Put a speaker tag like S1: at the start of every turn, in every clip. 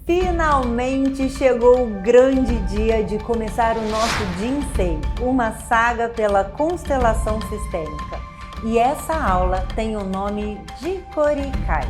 S1: Finalmente chegou o grande dia de começar o nosso Jinsei, uma saga pela constelação sistêmica. E essa aula tem o nome Jikorikai,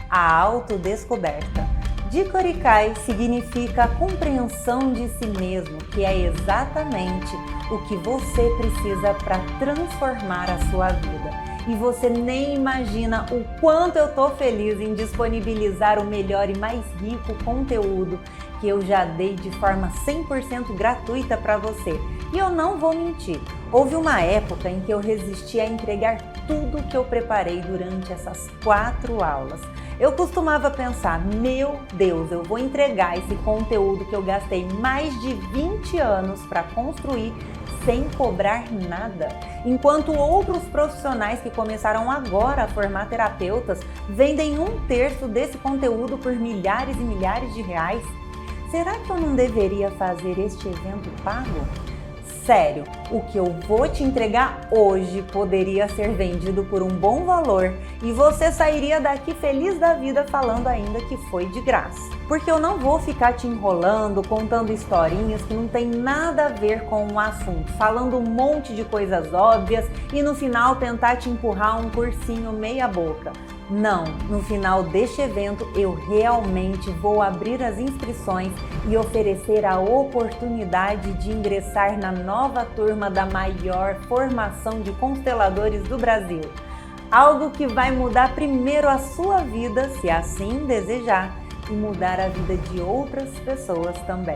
S1: a autodescoberta. Jikorikai significa a compreensão de si mesmo, que é exatamente o que você precisa para transformar a sua vida. E você nem imagina o quanto eu tô feliz em disponibilizar o melhor e mais rico conteúdo que eu já dei de forma 100% gratuita para você. E eu não vou mentir, houve uma época em que eu resisti a entregar tudo que eu preparei durante essas 4 aulas. Eu costumava pensar, meu Deus, eu vou entregar esse conteúdo que eu gastei mais de 20 anos para construir sem cobrar nada. Enquanto outros profissionais que começaram agora a formar terapeutas vendem 1/3 desse conteúdo por milhares e milhares de reais. Será que eu não deveria fazer este evento pago? Sério, o que eu vou te entregar hoje poderia ser vendido por um bom valor e você sairia daqui feliz da vida falando ainda que foi de graça. Porque eu não vou ficar te enrolando, contando historinhas que não tem nada a ver com o assunto, falando um monte de coisas óbvias e no final tentar te empurrar um cursinho meia boca. Não, no final deste evento eu realmente vou abrir as inscrições e oferecer a oportunidade de ingressar na nova turma da maior formação de consteladores do Brasil. Algo que vai mudar primeiro a sua vida, se assim desejar, e mudar a vida de outras pessoas também.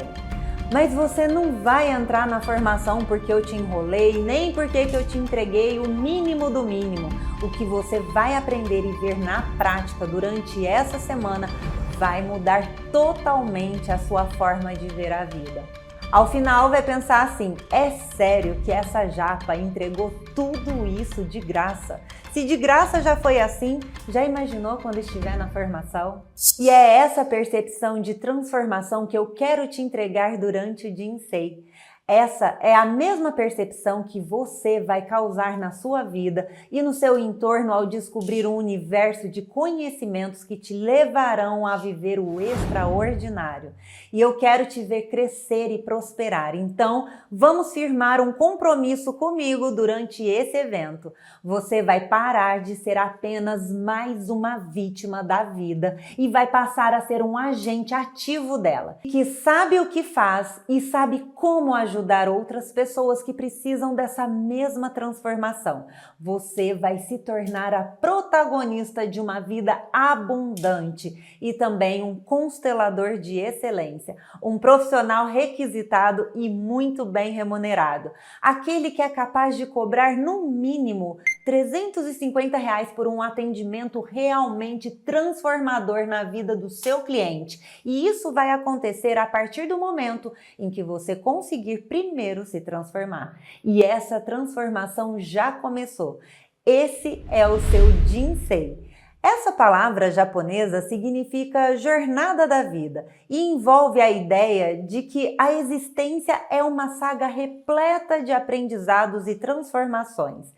S1: Mas você não vai entrar na formação porque eu te enrolei, nem porque eu te entreguei o mínimo do mínimo. O que você vai aprender e ver na prática durante essa semana vai mudar totalmente a sua forma de ver a vida. Ao final vai pensar assim, é sério que essa japa entregou tudo isso de graça? Se de graça já foi assim, já imaginou quando estiver na formação? E é essa percepção de transformação que eu quero te entregar durante o Jinsei. Essa é a mesma percepção que você vai causar na sua vida e no seu entorno ao descobrir um universo de conhecimentos que te levarão a viver o extraordinário. E eu quero te ver crescer e prosperar. Então, vamos firmar um compromisso comigo durante esse evento. Você vai parar de ser apenas mais uma vítima da vida e vai passar a ser um agente ativo dela, que sabe o que faz e sabe como ajudar outras pessoas que precisam dessa mesma transformação. Você vai se tornar a protagonista de uma vida abundante e também um constelador de excelência, um profissional requisitado e muito bem remunerado, aquele que é capaz de cobrar no mínimo R$350 por um atendimento realmente transformador na vida do seu cliente. E isso vai acontecer a partir do momento em que você conseguir primeiro se transformar. E essa transformação já começou. Esse é o seu Jinsei. Essa palavra japonesa significa jornada da vida e envolve a ideia de que a existência é uma saga repleta de aprendizados e transformações.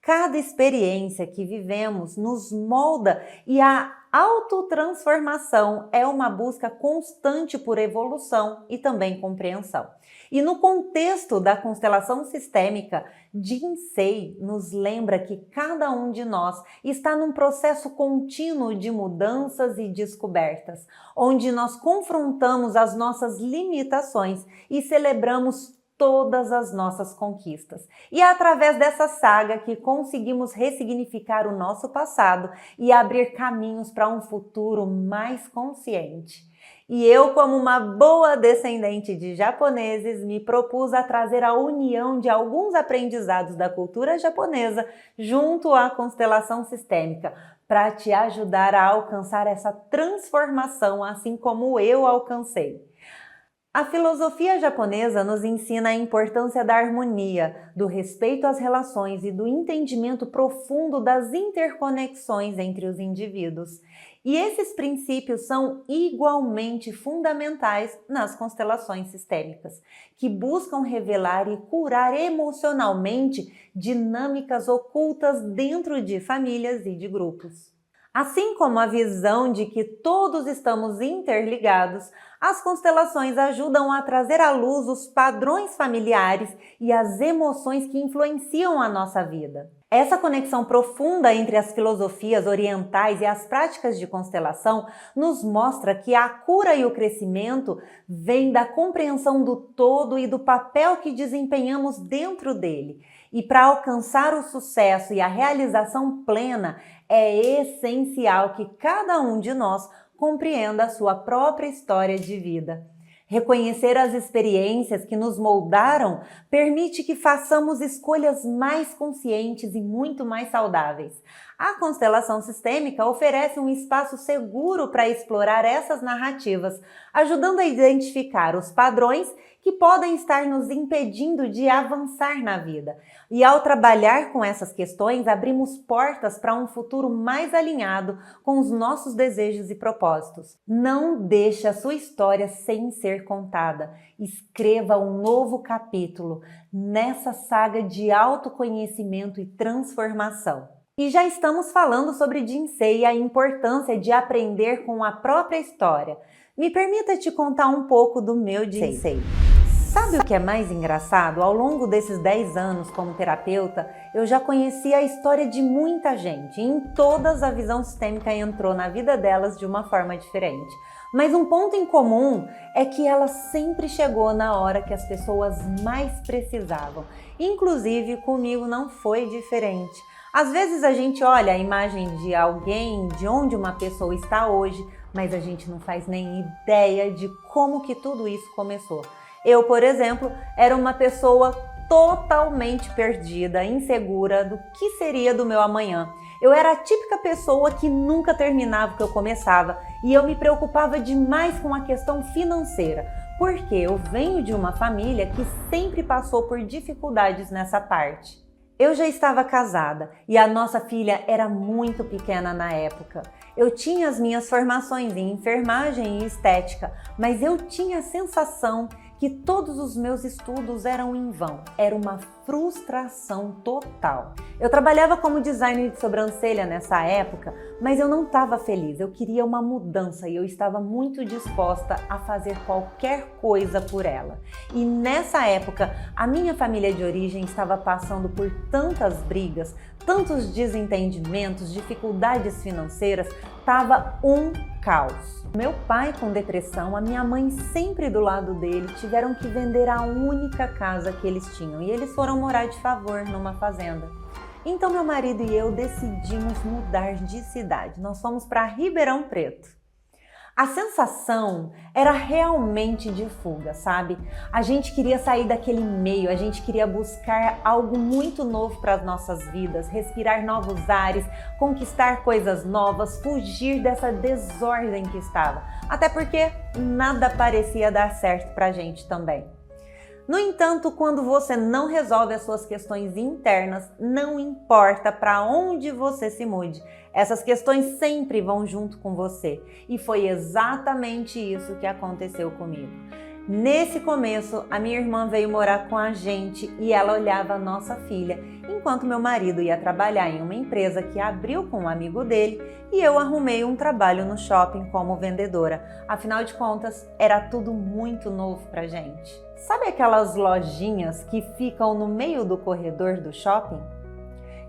S1: Cada experiência que vivemos nos molda e a autotransformação é uma busca constante por evolução e também compreensão. E no contexto da constelação sistêmica, Jinsei nos lembra que cada um de nós está num processo contínuo de mudanças e descobertas, onde nós confrontamos as nossas limitações e celebramos todas as nossas conquistas. E é através dessa saga que conseguimos ressignificar o nosso passado e abrir caminhos para um futuro mais consciente. E eu, como uma boa descendente de japoneses, me propus a trazer a união de alguns aprendizados da cultura japonesa junto à constelação sistêmica, para te ajudar a alcançar essa transformação, assim como eu alcancei. A filosofia japonesa nos ensina a importância da harmonia, do respeito às relações e do entendimento profundo das interconexões entre os indivíduos. E esses princípios são igualmente fundamentais nas constelações sistêmicas, que buscam revelar e curar emocionalmente dinâmicas ocultas dentro de famílias e de grupos. Assim como a visão de que todos estamos interligados, as constelações ajudam a trazer à luz os padrões familiares e as emoções que influenciam a nossa vida. Essa conexão profunda entre as filosofias orientais e as práticas de constelação nos mostra que a cura e o crescimento vêm da compreensão do todo e do papel que desempenhamos dentro dele. E para alcançar o sucesso e a realização plena, é essencial que cada um de nós compreenda a sua própria história de vida. Reconhecer as experiências que nos moldaram permite que façamos escolhas mais conscientes e muito mais saudáveis. A constelação sistêmica oferece um espaço seguro para explorar essas narrativas, ajudando a identificar os padrões que podem estar nos impedindo de avançar na vida. E ao trabalhar com essas questões, abrimos portas para um futuro mais alinhado com os nossos desejos e propósitos. Não deixe a sua história sem ser contada. Escreva um novo capítulo nessa saga de autoconhecimento e transformação. E já estamos falando sobre Jinsei e a importância de aprender com a própria história. Me permita te contar um pouco do meu Jinsei. Sabe o que é mais engraçado? Ao longo desses 10 anos como terapeuta, eu já conheci a história de muita gente. E em todas a visão sistêmica entrou na vida delas de uma forma diferente. Mas um ponto em comum é que ela sempre chegou na hora que as pessoas mais precisavam. Inclusive, comigo não foi diferente. Às vezes a gente olha a imagem de alguém, de onde uma pessoa está hoje, mas a gente não faz nem ideia de como que tudo isso começou. Eu, por exemplo, era uma pessoa totalmente perdida, insegura do que seria do meu amanhã. Eu era a típica pessoa que nunca terminava o que eu começava e eu me preocupava demais com a questão financeira, porque eu venho de uma família que sempre passou por dificuldades nessa parte. Eu já estava casada e a nossa filha era muito pequena na época. Eu tinha as minhas formações em enfermagem e estética, mas eu tinha a sensação que todos os meus estudos eram em vão. Era uma frustração total. Eu trabalhava como designer de sobrancelha nessa época, mas eu não estava feliz. Eu queria uma mudança e eu estava muito disposta a fazer qualquer coisa por ela. E nessa época, a minha família de origem estava passando por tantas brigas, tantos desentendimentos, dificuldades financeiras, estava um caos. Meu pai com depressão, a minha mãe sempre do lado dele, tiveram que vender a única casa que eles tinham e eles foram morar de favor numa fazenda. Então meu marido e eu decidimos mudar de cidade. Nós fomos para Ribeirão Preto. A sensação era realmente de fuga, sabe? A gente queria sair daquele meio, a gente queria buscar algo muito novo para as nossas vidas, respirar novos ares, conquistar coisas novas, fugir dessa desordem que estava. Até porque nada parecia dar certo para a gente também. No entanto, quando você não resolve as suas questões internas, não importa para onde você se mude, essas questões sempre vão junto com você. E foi exatamente isso que aconteceu comigo. Nesse começo, a minha irmã veio morar com a gente e ela olhava a nossa filha, enquanto meu marido ia trabalhar em uma empresa que abriu com um amigo dele e eu arrumei um trabalho no shopping como vendedora. Afinal de contas, era tudo muito novo pra gente. Sabe aquelas lojinhas que ficam no meio do corredor do shopping?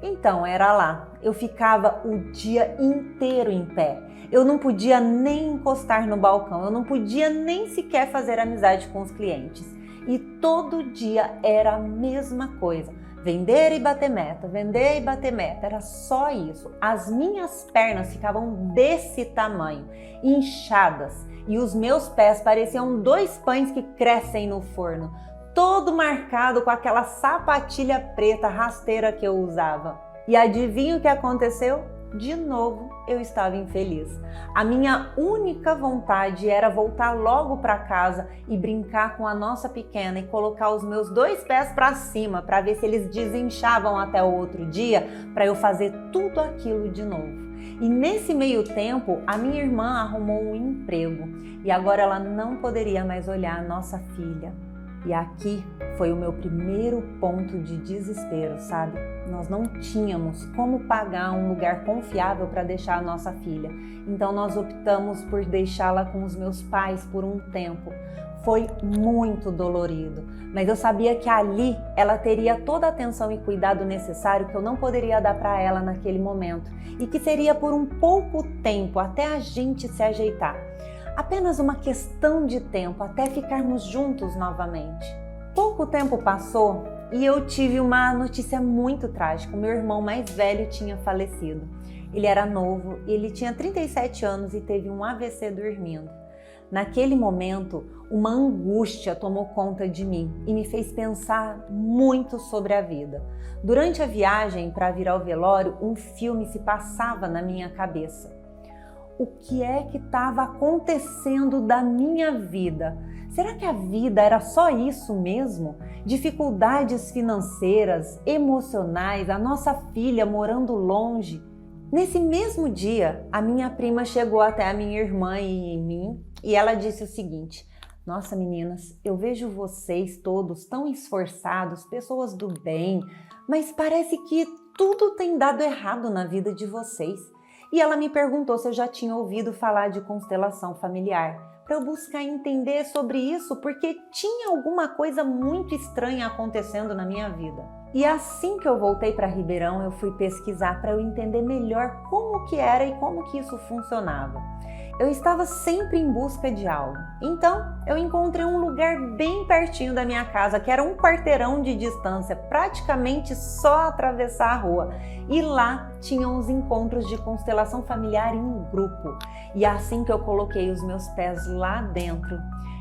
S1: Então, era lá. Eu ficava o dia inteiro em pé. Eu não podia nem encostar no balcão, eu não podia nem sequer fazer amizade com os clientes. E todo dia era a mesma coisa. Vender e bater meta, vender e bater meta, era só isso. As minhas pernas ficavam desse tamanho, inchadas, e os meus pés pareciam 2 pães que crescem no forno, todo marcado com aquela sapatilha preta rasteira que eu usava. E adivinha o que aconteceu? De novo, eu estava infeliz. A minha única vontade era voltar logo para casa e brincar com a nossa pequena e colocar os meus 2 pés para cima para ver se eles desinchavam até o outro dia para eu fazer tudo aquilo de novo. E nesse meio tempo, a minha irmã arrumou um emprego e agora ela não poderia mais olhar a nossa filha. E aqui foi o meu primeiro ponto de desespero, sabe? Nós não tínhamos como pagar um lugar confiável para deixar a nossa filha. Então nós optamos por deixá-la com os meus pais por um tempo. Foi muito dolorido, mas eu sabia que ali ela teria toda a atenção e cuidado necessário que eu não poderia dar para ela naquele momento e que seria por um pouco tempo até a gente se ajeitar. Apenas uma questão de tempo até ficarmos juntos novamente. Pouco tempo passou e eu tive uma notícia muito trágica. O meu irmão mais velho tinha falecido. Ele era novo, ele tinha 37 anos e teve um AVC dormindo. Naquele momento, uma angústia tomou conta de mim e me fez pensar muito sobre a vida. Durante a viagem para vir ao velório, um filme se passava na minha cabeça. O que é que estava acontecendo da minha vida? Será que a vida era só isso mesmo? Dificuldades financeiras, emocionais, a nossa filha morando longe? Nesse mesmo dia, a minha prima chegou até a minha irmã e mim e ela disse o seguinte: nossa meninas, eu vejo vocês todos tão esforçados, pessoas do bem, mas parece que tudo tem dado errado na vida de vocês. E ela me perguntou se eu já tinha ouvido falar de constelação familiar, para eu buscar entender sobre isso, porque tinha alguma coisa muito estranha acontecendo na minha vida. E assim que eu voltei para Ribeirão, eu fui pesquisar para eu entender melhor como que era e como que isso funcionava. Eu estava sempre em busca de algo. Então, eu encontrei um lugar bem pertinho da minha casa, que era um quarteirão de distância, praticamente só atravessar a rua. E lá tinham os encontros de constelação familiar em grupo. E assim que eu coloquei os meus pés lá dentro,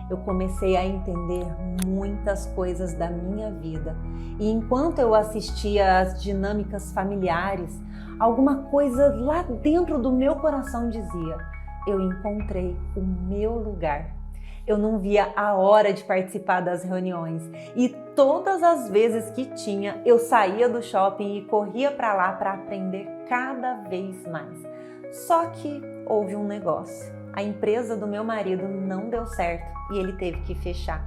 S1: eu comecei a entender muitas coisas da minha vida. E enquanto eu assistia às dinâmicas familiares, alguma coisa lá dentro do meu coração dizia: eu encontrei o meu lugar. Eu não via a hora de participar das reuniões e todas as vezes que tinha, eu saía do shopping e corria para lá para aprender cada vez mais. Só que houve um negócio. A empresa do meu marido não deu certo e ele teve que fechar.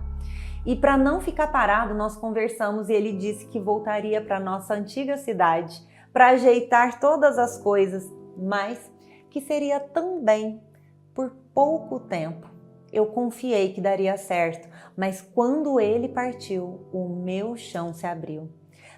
S1: E para não ficar parado, nós conversamos e ele disse que voltaria para nossa antiga cidade para ajeitar todas as coisas, mas que seria também por pouco tempo. Eu confiei que daria certo, mas quando ele partiu, o meu chão se abriu.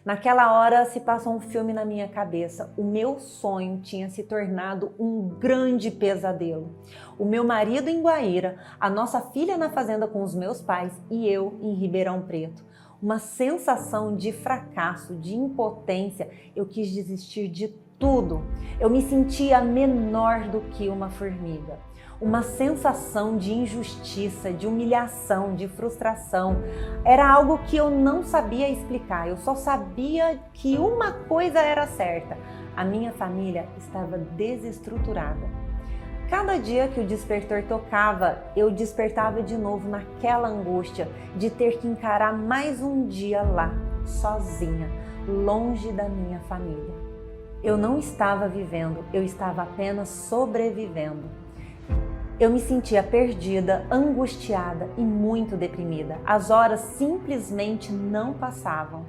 S1: Naquela hora se passou um filme na minha cabeça. O meu sonho tinha se tornado um grande pesadelo. O meu marido em Guaíra, a nossa filha na fazenda com os meus pais e eu em Ribeirão Preto. Uma sensação de fracasso, de impotência. Eu quis desistir de tudo. Eu me sentia menor do que uma formiga. Uma sensação de injustiça, de humilhação, de frustração. Era algo que eu não sabia explicar, eu só sabia que uma coisa era certa: a minha família estava desestruturada. Cada dia que o despertor tocava, eu despertava de novo naquela angústia de ter que encarar mais um dia lá, sozinha, longe da minha família. Eu não estava vivendo, eu estava apenas sobrevivendo. Eu me sentia perdida, angustiada e muito deprimida. As horas simplesmente não passavam.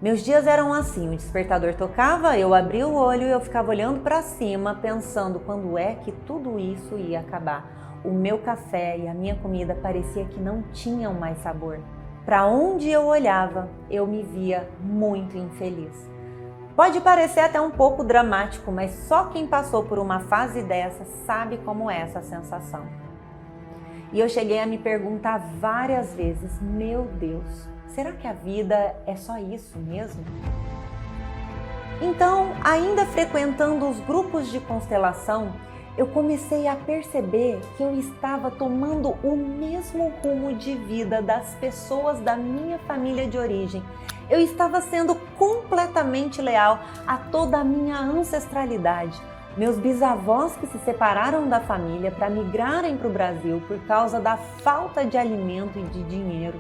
S1: Meus dias eram assim: o despertador tocava, eu abria o olho e eu ficava olhando para cima, pensando quando é que tudo isso ia acabar. O meu café e a minha comida parecia que não tinham mais sabor. Para onde eu olhava, eu me via muito infeliz. Pode parecer até um pouco dramático, mas só quem passou por uma fase dessa sabe como é essa sensação. E eu cheguei a me perguntar várias vezes: meu Deus, será que a vida é só isso mesmo? Então, ainda frequentando os grupos de constelação, eu comecei a perceber que eu estava tomando o mesmo rumo de vida das pessoas da minha família de origem. Eu estava sendo completamente leal a toda a minha ancestralidade. Meus bisavós que se separaram da família para migrarem para o Brasil por causa da falta de alimento e de dinheiro.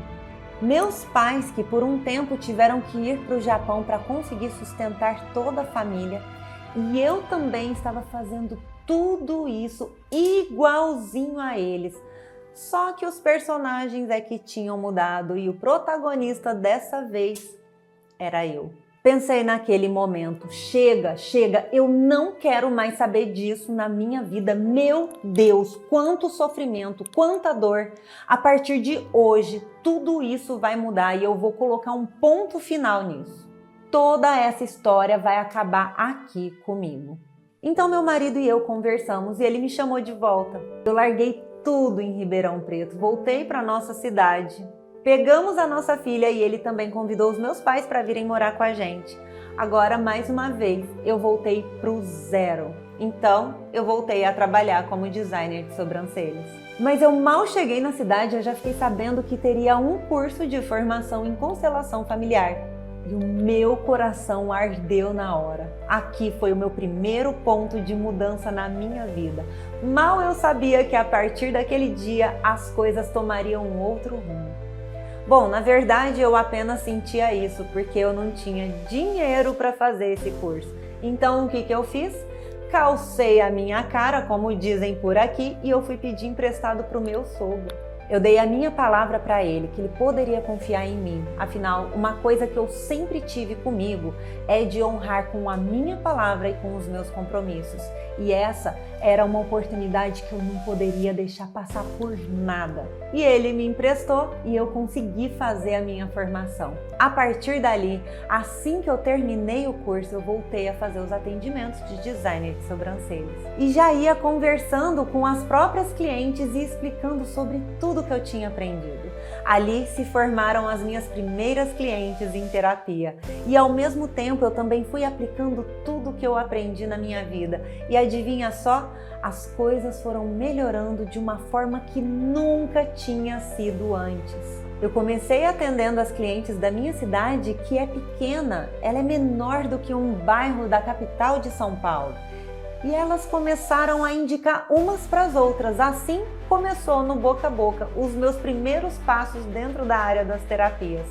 S1: Meus pais que por um tempo tiveram que ir para o Japão para conseguir sustentar toda a família. E eu também estava fazendo tudo isso igualzinho a eles. Só que os personagens é que tinham mudado e o protagonista dessa vez era eu. Pensei naquele momento, chega, eu não quero mais saber disso na minha vida. Meu Deus, quanto sofrimento, quanta dor. A partir de hoje, tudo isso vai mudar e eu vou colocar um ponto final nisso. Toda essa história vai acabar aqui comigo. Então meu marido e eu conversamos e ele me chamou de volta. Eu larguei tudo em Ribeirão Preto, voltei para nossa cidade. Pegamos a nossa filha e ele também convidou os meus pais para virem morar com a gente. Agora, mais uma vez, eu voltei pro zero. Então, eu voltei a trabalhar como designer de sobrancelhas. Mas eu mal cheguei na cidade, eu já fiquei sabendo que teria um curso de formação em constelação familiar. E o meu coração ardeu na hora. Aqui foi o meu primeiro ponto de mudança na minha vida. Mal eu sabia que a partir daquele dia as coisas tomariam um outro rumo. Bom, na verdade eu apenas sentia isso porque eu não tinha dinheiro para fazer esse curso. Então o que eu fiz? Calcei a minha cara, como dizem por aqui, e eu fui pedir emprestado para o meu sogro. Eu dei a minha palavra para ele, que ele poderia confiar em mim. Afinal, uma coisa que eu sempre tive comigo é de honrar com a minha palavra e com os meus compromissos. E essa era uma oportunidade que eu não poderia deixar passar por nada. E ele me emprestou e eu consegui fazer a minha formação. A partir dali, assim que eu terminei o curso, eu voltei a fazer os atendimentos de designer de sobrancelhas. E já ia conversando com as próprias clientes e explicando sobre tudo que eu tinha aprendido. Ali se formaram as minhas primeiras clientes em terapia. E ao mesmo tempo eu também fui aplicando tudo que eu aprendi na minha vida. E adivinha só? As coisas foram melhorando de uma forma que nunca tinha sido antes. Eu comecei atendendo as clientes da minha cidade, que é pequena, ela é menor do que um bairro da capital de São Paulo. E elas começaram a indicar umas para as outras. Assim começou no boca a boca os meus primeiros passos dentro da área das terapias.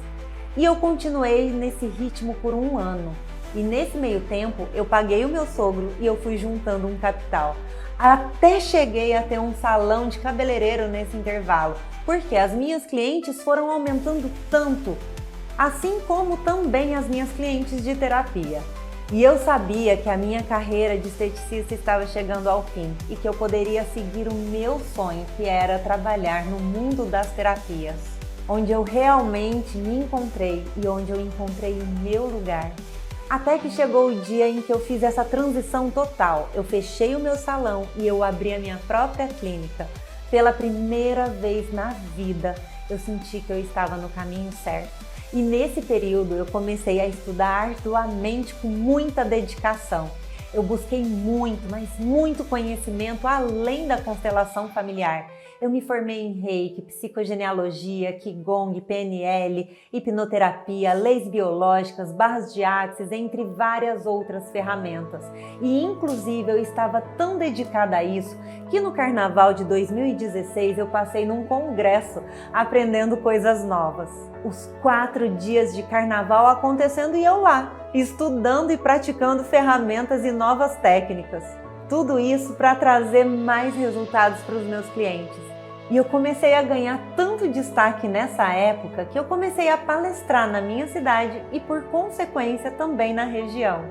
S1: E eu continuei nesse ritmo por 1 ano. E nesse meio tempo eu paguei o meu sogro e eu fui juntando um capital. Até cheguei a ter um salão de cabeleireiro nesse intervalo, porque as minhas clientes foram aumentando tanto, assim como também as minhas clientes de terapia. E eu sabia que a minha carreira de esteticista estava chegando ao fim e que eu poderia seguir o meu sonho, que era trabalhar no mundo das terapias, onde eu realmente me encontrei e onde eu encontrei o meu lugar. Até que chegou o dia em que eu fiz essa transição total. Eu fechei o meu salão e eu abri a minha própria clínica. Pela primeira vez na vida, eu senti que eu estava no caminho certo. E nesse período eu comecei a estudar arduamente com muita dedicação. Eu busquei muito, mas muito conhecimento além da constelação familiar. Eu me formei em Reiki, psicogenealogia, Qigong, PNL, hipnoterapia, leis biológicas, barras de axis, entre várias outras ferramentas. E inclusive eu estava tão dedicada a isso que no Carnaval de 2016 eu passei num congresso aprendendo coisas novas. Os 4 dias de Carnaval acontecendo e eu lá, estudando e praticando ferramentas e novas técnicas. Tudo isso para trazer mais resultados para os meus clientes. E eu comecei a ganhar tanto destaque nessa época que eu comecei a palestrar na minha cidade e, por consequência, também na região.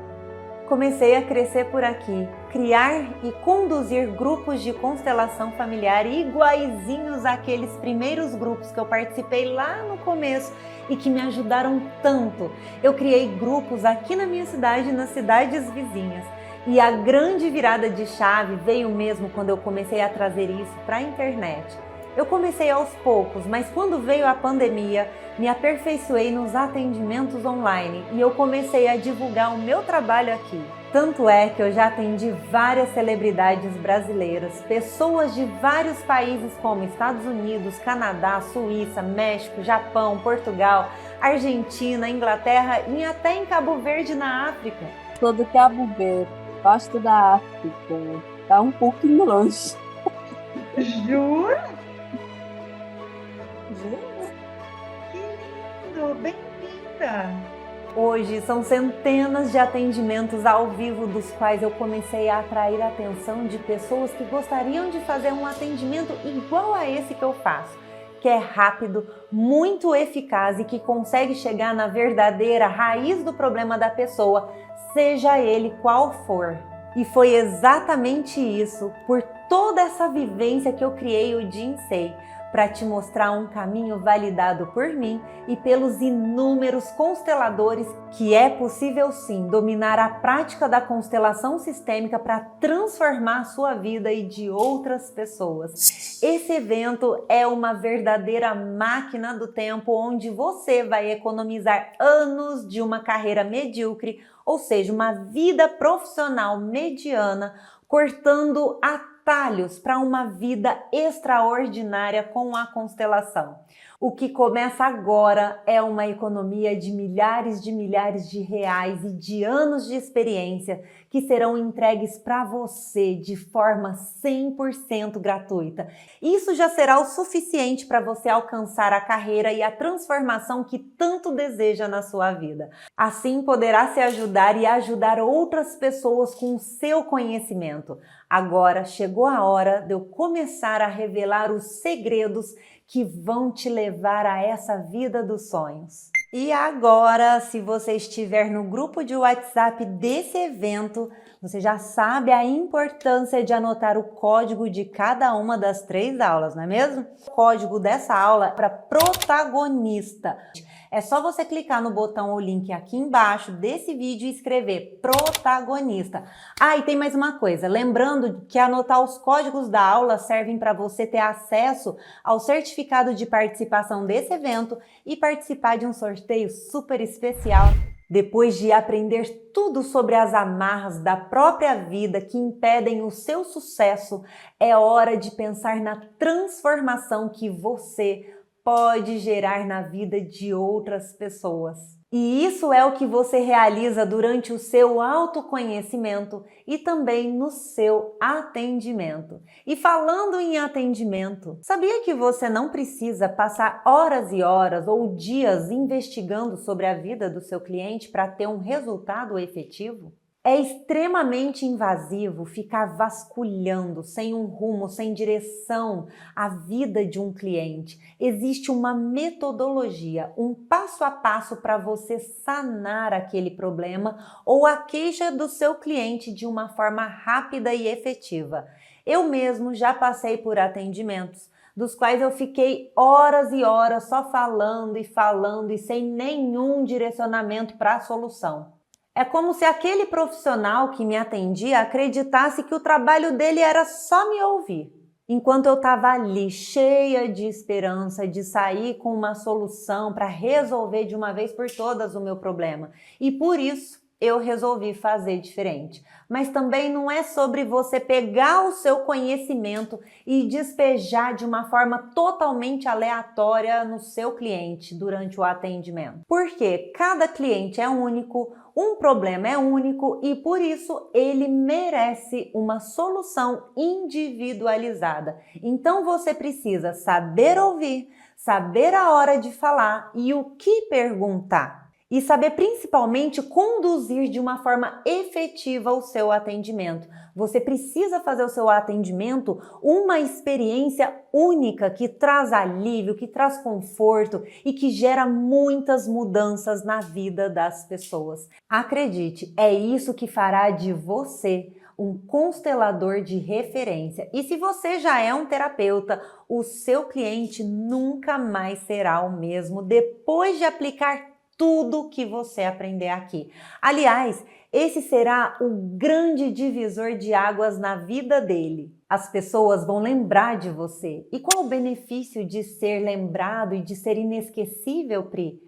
S1: Comecei a crescer por aqui, criar e conduzir grupos de constelação familiar iguaizinhos àqueles primeiros grupos que eu participei lá no começo e que me ajudaram tanto. Eu criei grupos aqui na minha cidade e nas cidades vizinhas. E a grande virada de chave veio mesmo quando eu comecei a trazer isso para a internet. Eu comecei aos poucos, mas quando veio a pandemia, me aperfeiçoei nos atendimentos online e eu comecei a divulgar o meu trabalho aqui. Tanto é que eu já atendi várias celebridades brasileiras, pessoas de vários países como Estados Unidos, Canadá, Suíça, México, Japão, Portugal, Argentina, Inglaterra e até em Cabo Verde, na África.
S2: Sou do Cabo Verde, gosto da África, tá um pouquinho longe.
S1: Jura? Que lindo! Bem-vinda! Hoje são centenas de atendimentos ao vivo dos quais eu comecei a atrair a atenção de pessoas que gostariam de fazer um atendimento igual a esse que eu faço, que é rápido, muito eficaz e que consegue chegar na verdadeira raiz do problema da pessoa, seja ele qual for. E foi exatamente isso, por toda essa vivência que eu criei o Jinsei, para te mostrar um caminho validado por mim e pelos inúmeros consteladores que é possível sim dominar a prática da constelação sistêmica para transformar a sua vida e de outras pessoas. Esse evento é uma verdadeira máquina do tempo onde você vai economizar anos de uma carreira medíocre, ou seja, uma vida profissional mediana, cortando atalhos para uma vida extraordinária com a constelação. O que começa agora é uma economia de milhares de reais e de anos de experiência que serão entregues para você de forma 100% gratuita. Isso já será o suficiente para você alcançar a carreira e a transformação que tanto deseja na sua vida. Assim poderá se ajudar e ajudar outras pessoas com o seu conhecimento. Agora chegou a hora de eu começar a revelar os segredos que vão te levar a essa vida dos sonhos. E agora, se você estiver no grupo de WhatsApp desse evento, você já sabe a importância de anotar o código de cada uma das 3 aulas, não é mesmo? O código dessa aula é para protagonista. É só você clicar no botão ou link aqui embaixo desse vídeo e escrever protagonista. Ah, e tem mais uma coisa, lembrando que anotar os códigos da aula servem para você ter acesso ao certificado de participação desse evento e participar de um sorteio super especial. Depois de aprender tudo sobre as amarras da própria vida que impedem o seu sucesso, é hora de pensar na transformação que você pode gerar na vida de outras pessoas. E isso é o que você realiza durante o seu autoconhecimento e também no seu atendimento. E falando em atendimento, sabia que você não precisa passar horas e horas ou dias investigando sobre a vida do seu cliente para ter um resultado efetivo? É extremamente invasivo ficar vasculhando sem um rumo, sem direção a vida de um cliente. Existe uma metodologia, um passo a passo para você sanar aquele problema ou a queixa do seu cliente de uma forma rápida e efetiva. Eu mesmo já passei por atendimentos dos quais eu fiquei horas e horas só falando e sem nenhum direcionamento para a solução. É como se aquele profissional que me atendia acreditasse que o trabalho dele era só me ouvir, enquanto eu estava ali cheia de esperança de sair com uma solução para resolver de uma vez por todas o meu problema. E por isso eu resolvi fazer diferente. Mas também não é sobre você pegar o seu conhecimento e despejar de uma forma totalmente aleatória no seu cliente durante o atendimento. Porque cada cliente é único, um problema é único e por isso ele merece uma solução individualizada. Então você precisa saber ouvir, saber a hora de falar e o que perguntar. E saber principalmente conduzir de uma forma efetiva o seu atendimento. Você precisa fazer o seu atendimento uma experiência única que traz alívio, que traz conforto e que gera muitas mudanças na vida das pessoas. Acredite, é isso que fará de você um constelador de referência. E se você já é um terapeuta, o seu cliente nunca mais será o mesmo depois de aplicar tudo que você aprender aqui. Aliás, esse será o grande divisor de águas na vida dele. As pessoas vão lembrar de você. E qual o benefício de ser lembrado e de ser inesquecível, Pri?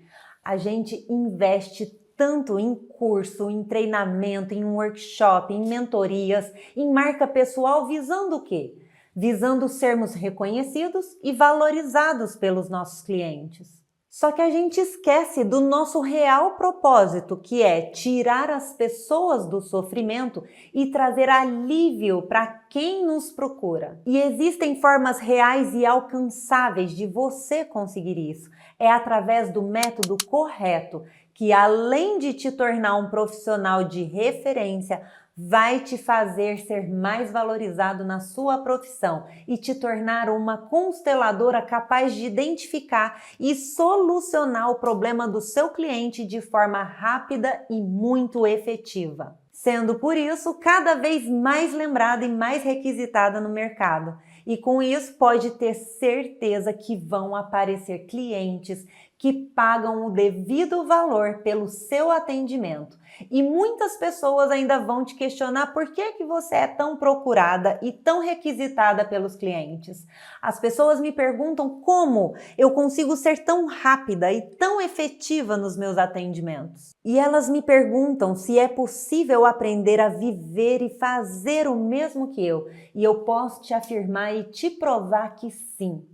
S1: A gente investe tanto em curso, em treinamento, em workshop, em mentorias, em marca pessoal, visando o quê? Visando sermos reconhecidos e valorizados pelos nossos clientes. Só que a gente esquece do nosso real propósito, que é tirar as pessoas do sofrimento e trazer alívio para quem nos procura. E existem formas reais e alcançáveis de você conseguir isso. É através do método correto, que além de te tornar um profissional de referência, vai te fazer ser mais valorizado na sua profissão e te tornar uma consteladora capaz de identificar e solucionar o problema do seu cliente de forma rápida e muito efetiva, sendo por isso cada vez mais lembrada e mais requisitada no mercado. E com isso pode ter certeza que vão aparecer clientes que pagam o devido valor pelo seu atendimento. E muitas pessoas ainda vão te questionar por que você é tão procurada e tão requisitada pelos clientes. As pessoas me perguntam como eu consigo ser tão rápida e tão efetiva nos meus atendimentos. E elas me perguntam se é possível aprender a viver e fazer o mesmo que eu. E eu posso te afirmar e te provar que sim.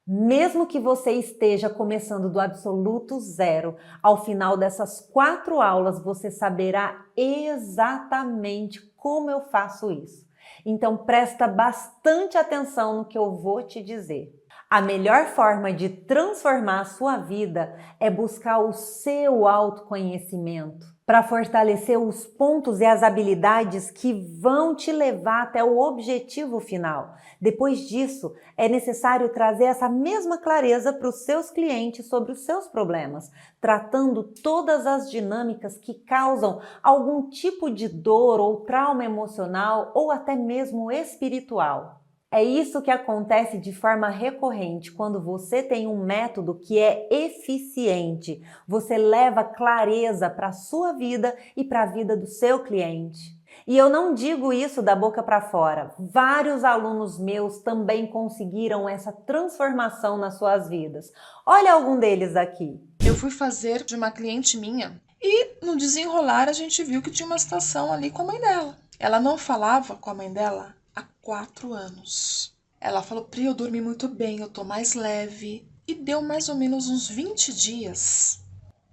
S1: Mesmo que você esteja começando do absoluto zero, ao final dessas 4 aulas você saberá exatamente como eu faço isso. Então presta bastante atenção no que eu vou te dizer. A melhor forma de transformar a sua vida é buscar o seu autoconhecimento, para fortalecer os pontos e as habilidades que vão te levar até o objetivo final. Depois disso, é necessário trazer essa mesma clareza para os seus clientes sobre os seus problemas, tratando todas as dinâmicas que causam algum tipo de dor ou trauma emocional ou até mesmo espiritual. É isso que acontece de forma recorrente quando você tem um método que é eficiente. Você leva clareza para a sua vida e para a vida do seu cliente. E eu não digo isso da boca para fora. Vários alunos meus também conseguiram essa transformação nas suas vidas. Olha algum deles aqui.
S3: Eu fui fazer de uma cliente minha e no desenrolar a gente viu que tinha uma situação ali com a mãe dela. Ela não falava com a mãe dela há 4 anos. Ela falou: Pri, eu dormi muito bem, eu tô mais leve. E deu mais ou menos uns 20 dias.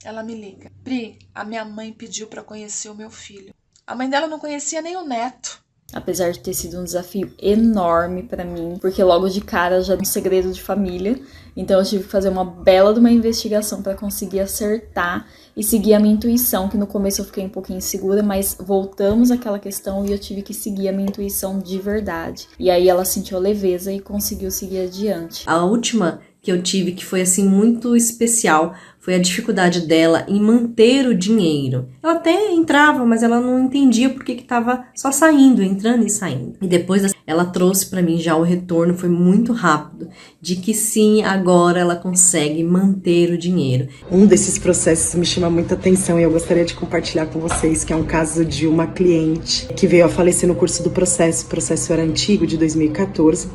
S3: Ela me liga: Pri, a minha mãe pediu para conhecer o meu filho. A mãe dela não conhecia nem o neto.
S4: Apesar de ter sido um desafio enorme pra mim, porque logo de cara já é um segredo de família, então eu tive que fazer uma bela de uma investigação pra conseguir acertar e seguir a minha intuição, que no começo eu fiquei um pouquinho insegura, mas voltamos àquela questão e eu tive que seguir a minha intuição de verdade. E aí ela sentiu a leveza e conseguiu seguir adiante.
S5: A última que eu tive, que foi assim muito especial, foi a dificuldade dela em manter o dinheiro. Ela até entrava, mas ela não entendia por que estava só saindo, entrando e saindo. E depois ela trouxe para mim já o retorno, foi muito rápido, de que sim, agora ela consegue manter o dinheiro.
S6: Um desses processos me chama muita atenção e eu gostaria de compartilhar com vocês, que é um caso de uma cliente que veio a falecer no curso do processo. O processo era antigo, de 2014.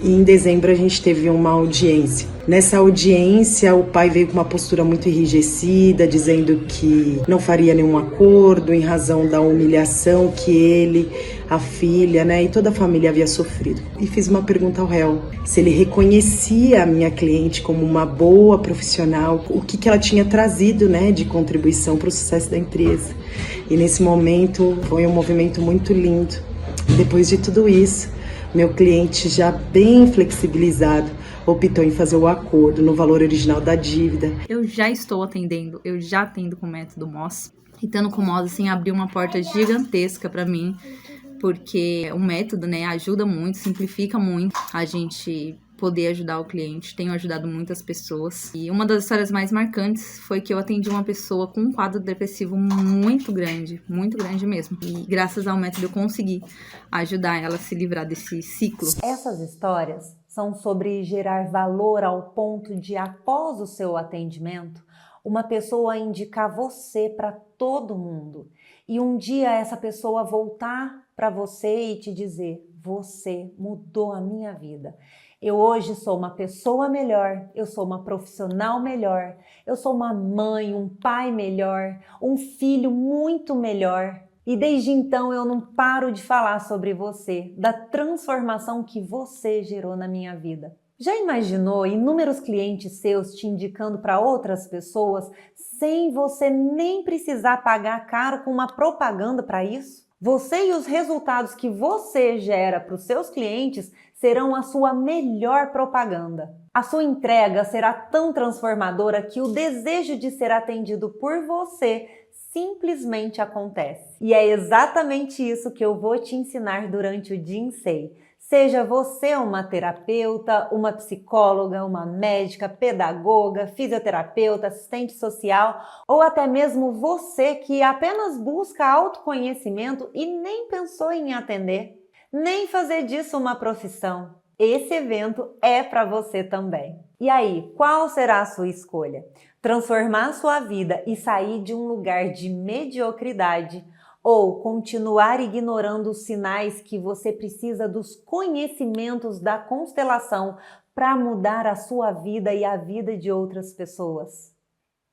S6: E em dezembro a gente teve uma audiência. Nessa audiência, o pai veio com uma postura muito enrijecida, dizendo que não faria nenhum acordo em razão da humilhação que ele, a filha, e toda a família havia sofrido. E fiz uma pergunta ao réu, se ele reconhecia a minha cliente como uma boa profissional, o que ela tinha trazido, de contribuição para o sucesso da empresa. E nesse momento foi um movimento muito lindo. Depois de tudo isso, meu cliente, já bem flexibilizado, optou em fazer o acordo no valor original da dívida.
S7: Eu já estou atendendo, eu já atendo com o método Moss. E estando com o Moss, assim, abriu uma porta gigantesca para mim, porque o método, ajuda muito, simplifica muito a gente poder ajudar o cliente. Tenho ajudado muitas pessoas. E uma das histórias mais marcantes foi que eu atendi uma pessoa com um quadro depressivo muito grande mesmo. E graças ao método eu consegui ajudar ela a se livrar desse ciclo.
S1: Essas histórias são sobre gerar valor ao ponto de, após o seu atendimento, uma pessoa indicar você para todo mundo. E um dia essa pessoa voltar para você e te dizer: você mudou a minha vida. Eu hoje sou uma pessoa melhor, eu sou uma profissional melhor, eu sou uma mãe, um pai melhor, um filho muito melhor. E desde então eu não paro de falar sobre você, da transformação que você gerou na minha vida. Já imaginou inúmeros clientes seus te indicando para outras pessoas sem você nem precisar pagar caro com uma propaganda para isso? Você e os resultados que você gera para os seus clientes serão a sua melhor propaganda. A sua entrega será tão transformadora que o desejo de ser atendido por você simplesmente acontece. E é exatamente isso que eu vou te ensinar durante o Jinsei. Seja você uma terapeuta, uma psicóloga, uma médica, pedagoga, fisioterapeuta, assistente social ou até mesmo você que apenas busca autoconhecimento e nem pensou em atender, nem fazer disso uma profissão. Esse evento é para você também. E aí, qual será a sua escolha? Transformar a sua vida e sair de um lugar de mediocridade ou continuar ignorando os sinais que você precisa dos conhecimentos da constelação para mudar a sua vida e a vida de outras pessoas?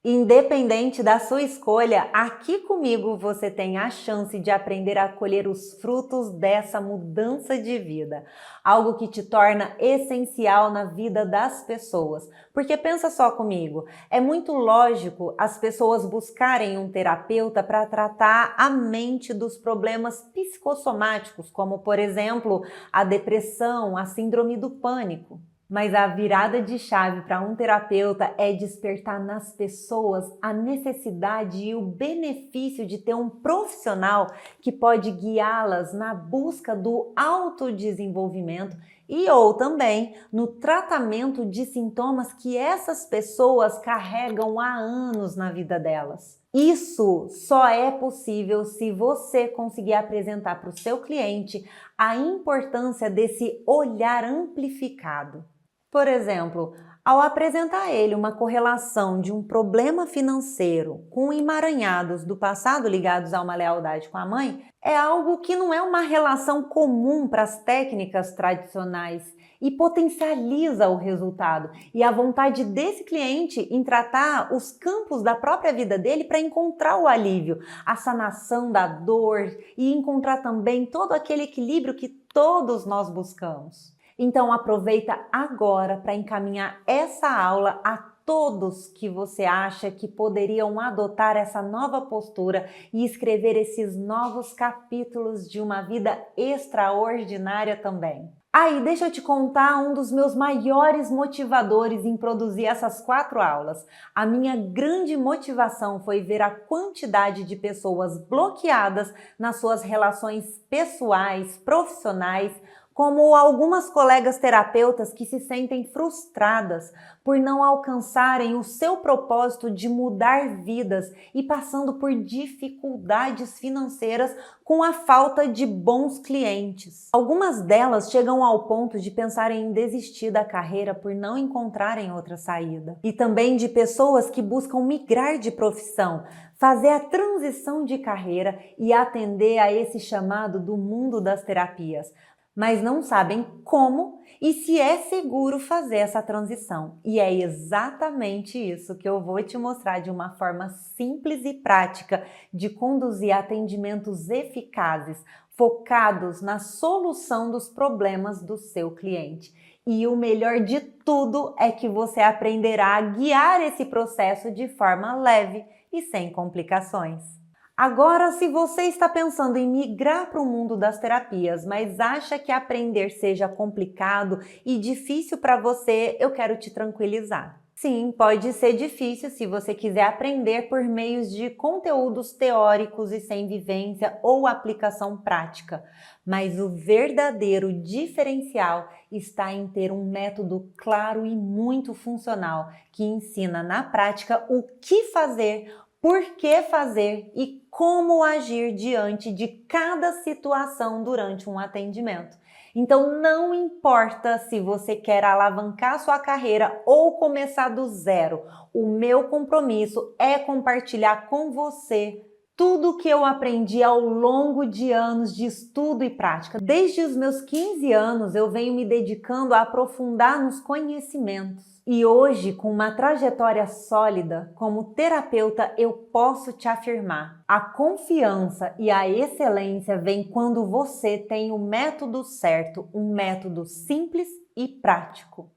S1: Independente da sua escolha, aqui comigo você tem a chance de aprender a colher os frutos dessa mudança de vida. Algo que te torna essencial na vida das pessoas. Porque pensa só comigo, é muito lógico as pessoas buscarem um terapeuta para tratar a mente dos problemas psicossomáticos, como por exemplo, a depressão, a síndrome do pânico. Mas a virada de chave para um terapeuta é despertar nas pessoas a necessidade e o benefício de ter um profissional que pode guiá-las na busca do autodesenvolvimento e ou também no tratamento de sintomas que essas pessoas carregam há anos na vida delas. Isso só é possível se você conseguir apresentar para o seu cliente a importância desse olhar amplificado. Por exemplo, ao apresentar a ele uma correlação de um problema financeiro com emaranhados do passado ligados a uma lealdade com a mãe, é algo que não é uma relação comum para as técnicas tradicionais e potencializa o resultado e a vontade desse cliente em tratar os campos da própria vida dele para encontrar o alívio, a sanação da dor e encontrar também todo aquele equilíbrio que todos nós buscamos. Então aproveita agora para encaminhar essa aula a todos que você acha que poderiam adotar essa nova postura e escrever esses novos capítulos de uma vida extraordinária também. Aí, deixa eu te contar um dos meus maiores motivadores em produzir essas 4 aulas. A minha grande motivação foi ver a quantidade de pessoas bloqueadas nas suas relações pessoais, profissionais, como algumas colegas terapeutas que se sentem frustradas por não alcançarem o seu propósito de mudar vidas e passando por dificuldades financeiras com a falta de bons clientes. Algumas delas chegam ao ponto de pensarem em desistir da carreira por não encontrarem outra saída. E também de pessoas que buscam migrar de profissão, fazer a transição de carreira e atender a esse chamado do mundo das terapias, mas não sabem como e se é seguro fazer essa transição. E é exatamente isso que eu vou te mostrar de uma forma simples e prática de conduzir atendimentos eficazes, focados na solução dos problemas do seu cliente. E o melhor de tudo é que você aprenderá a guiar esse processo de forma leve e sem complicações. Agora, se você está pensando em migrar para o mundo das terapias, mas acha que aprender seja complicado e difícil para você, eu quero te tranquilizar. Sim, pode ser difícil se você quiser aprender por meios de conteúdos teóricos e sem vivência ou aplicação prática, mas o verdadeiro diferencial está em ter um método claro e muito funcional que ensina na prática o que fazer, por que fazer e como agir diante de cada situação durante um atendimento. Então não importa se você quer alavancar sua carreira ou começar do zero, o meu compromisso é compartilhar com você tudo o que eu aprendi ao longo de anos de estudo e prática. Desde os meus 15 anos eu venho me dedicando a aprofundar nos conhecimentos. E hoje, com uma trajetória sólida, como terapeuta, eu posso te afirmar: a confiança e a excelência vem quando você tem o método certo, um método simples e prático.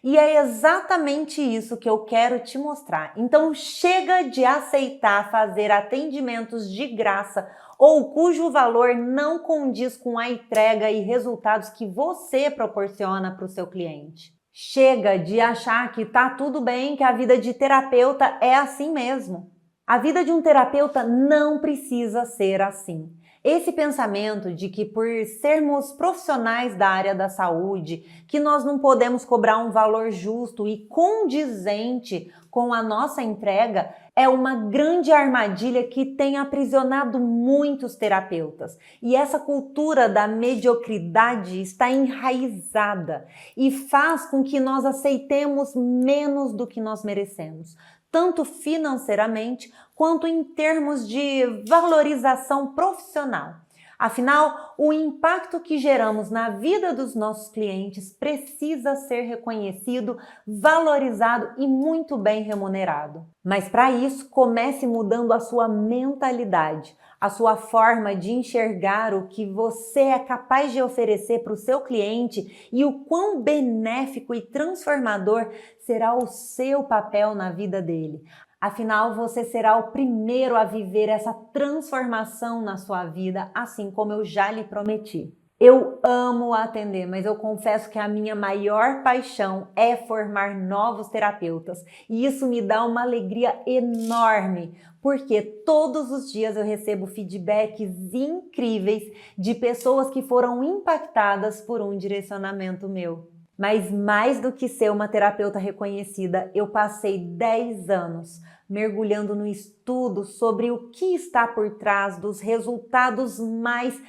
S1: E é exatamente isso que eu quero te mostrar. Então chega de aceitar fazer atendimentos de graça ou cujo valor não condiz com a entrega e resultados que você proporciona para o seu cliente. Chega de achar que tá tudo bem, que a vida de terapeuta é assim mesmo. A vida de um terapeuta não precisa ser assim. Esse pensamento de que por sermos profissionais da área da saúde, que nós não podemos cobrar um valor justo e condizente com a nossa entrega, é uma grande armadilha que tem aprisionado muitos terapeutas. E essa cultura da mediocridade está enraizada e faz com que nós aceitemos menos do que nós merecemos, tanto financeiramente quanto em termos de valorização profissional. Afinal, o impacto que geramos na vida dos nossos clientes precisa ser reconhecido, valorizado e muito bem remunerado. Mas para isso, comece mudando a sua mentalidade, a sua forma de enxergar o que você é capaz de oferecer para o seu cliente e o quão benéfico e transformador será o seu papel na vida dele. Afinal, você será o primeiro a viver essa transformação na sua vida, assim como eu já lhe prometi. Eu amo atender, mas eu confesso que a minha maior paixão é formar novos terapeutas. E isso me dá uma alegria enorme, porque todos os dias eu recebo feedbacks incríveis de pessoas que foram impactadas por um direcionamento meu. Mas mais do que ser uma terapeuta reconhecida, eu passei 10 anos mergulhando no estudo sobre o que está por trás dos resultados mais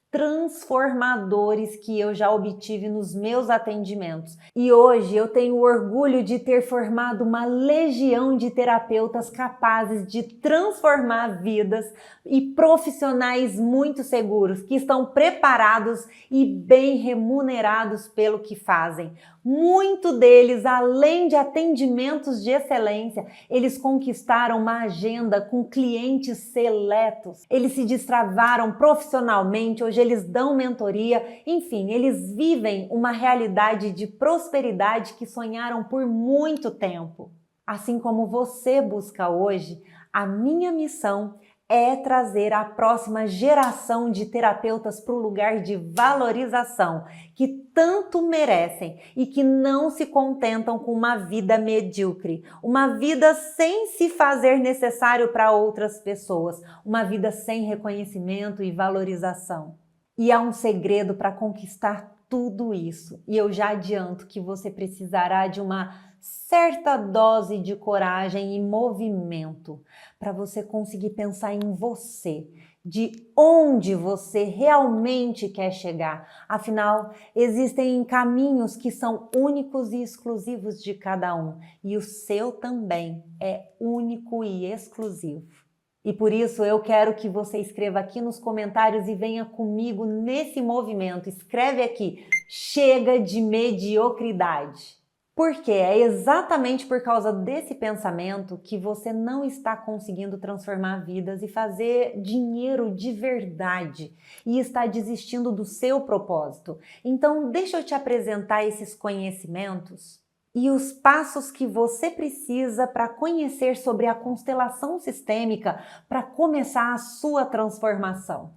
S1: transformadores que eu já obtive nos meus atendimentos. E hoje eu tenho o orgulho de ter formado uma legião de terapeutas capazes de transformar vidas e profissionais muito seguros, que estão preparados e bem remunerados pelo que fazem. Muito deles, além de atendimentos de excelência, eles conquistaram uma agenda com clientes seletos. Eles se destravaram profissionalmente, hoje eles dão mentoria, enfim, eles vivem uma realidade de prosperidade que sonharam por muito tempo. Assim como você busca hoje, a minha missão é trazer a próxima geração de terapeutas para o lugar de valorização que tanto merecem e que não se contentam com uma vida medíocre, uma vida sem se fazer necessário para outras pessoas, uma vida sem reconhecimento e valorização. E há um segredo para conquistar tudo isso, e eu já adianto que você precisará de uma certa dose de coragem e movimento para você conseguir pensar em você, de onde você realmente quer chegar. Afinal, existem caminhos que são únicos e exclusivos de cada um, e o seu também é único e exclusivo. E por isso eu quero que você escreva aqui nos comentários e venha comigo nesse movimento. Escreve aqui, chega de mediocridade. Porque é exatamente por causa desse pensamento que você não está conseguindo transformar vidas e fazer dinheiro de verdade e está desistindo do seu propósito. Então, deixa eu te apresentar esses conhecimentos e os passos que você precisa para conhecer sobre a constelação sistêmica para começar a sua transformação.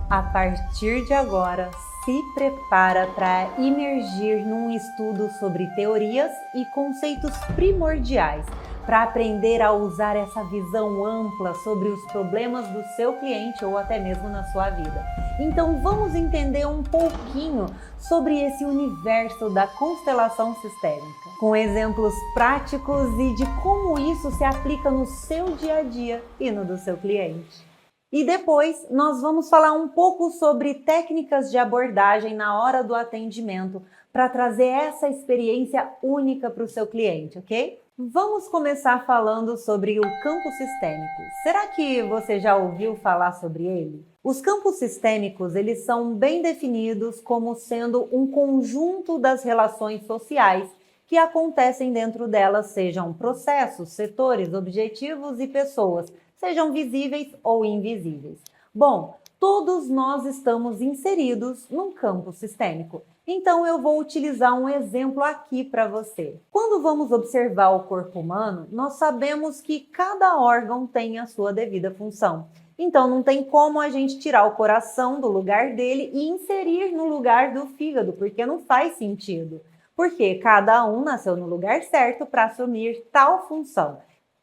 S1: A partir de agora, se prepara para imergir num estudo sobre teorias e conceitos primordiais para aprender a usar essa visão ampla sobre os problemas do seu cliente ou até mesmo na sua vida. Então vamos entender um pouquinho sobre esse universo da constelação sistêmica, com exemplos práticos e de como isso se aplica no seu dia a dia e no do seu cliente. E depois nós vamos falar um pouco sobre técnicas de abordagem na hora do atendimento para trazer essa experiência única para o seu cliente, ok? Vamos começar falando sobre o campo sistêmico. Será que você já ouviu falar sobre ele? Os campos sistêmicos, eles são bem definidos como sendo um conjunto das relações sociais que acontecem dentro delas, sejam processos, setores, objetivos e pessoas, sejam visíveis ou invisíveis. Bom, todos nós estamos inseridos num campo sistêmico. Então eu vou utilizar um exemplo aqui para você. Quando vamos observar o corpo humano, nós sabemos que cada órgão tem a sua devida função. Então não tem como a gente tirar o coração do lugar dele e inserir no lugar do fígado, porque não faz sentido. porque cada um nasceu no lugar certo para assumir tal função.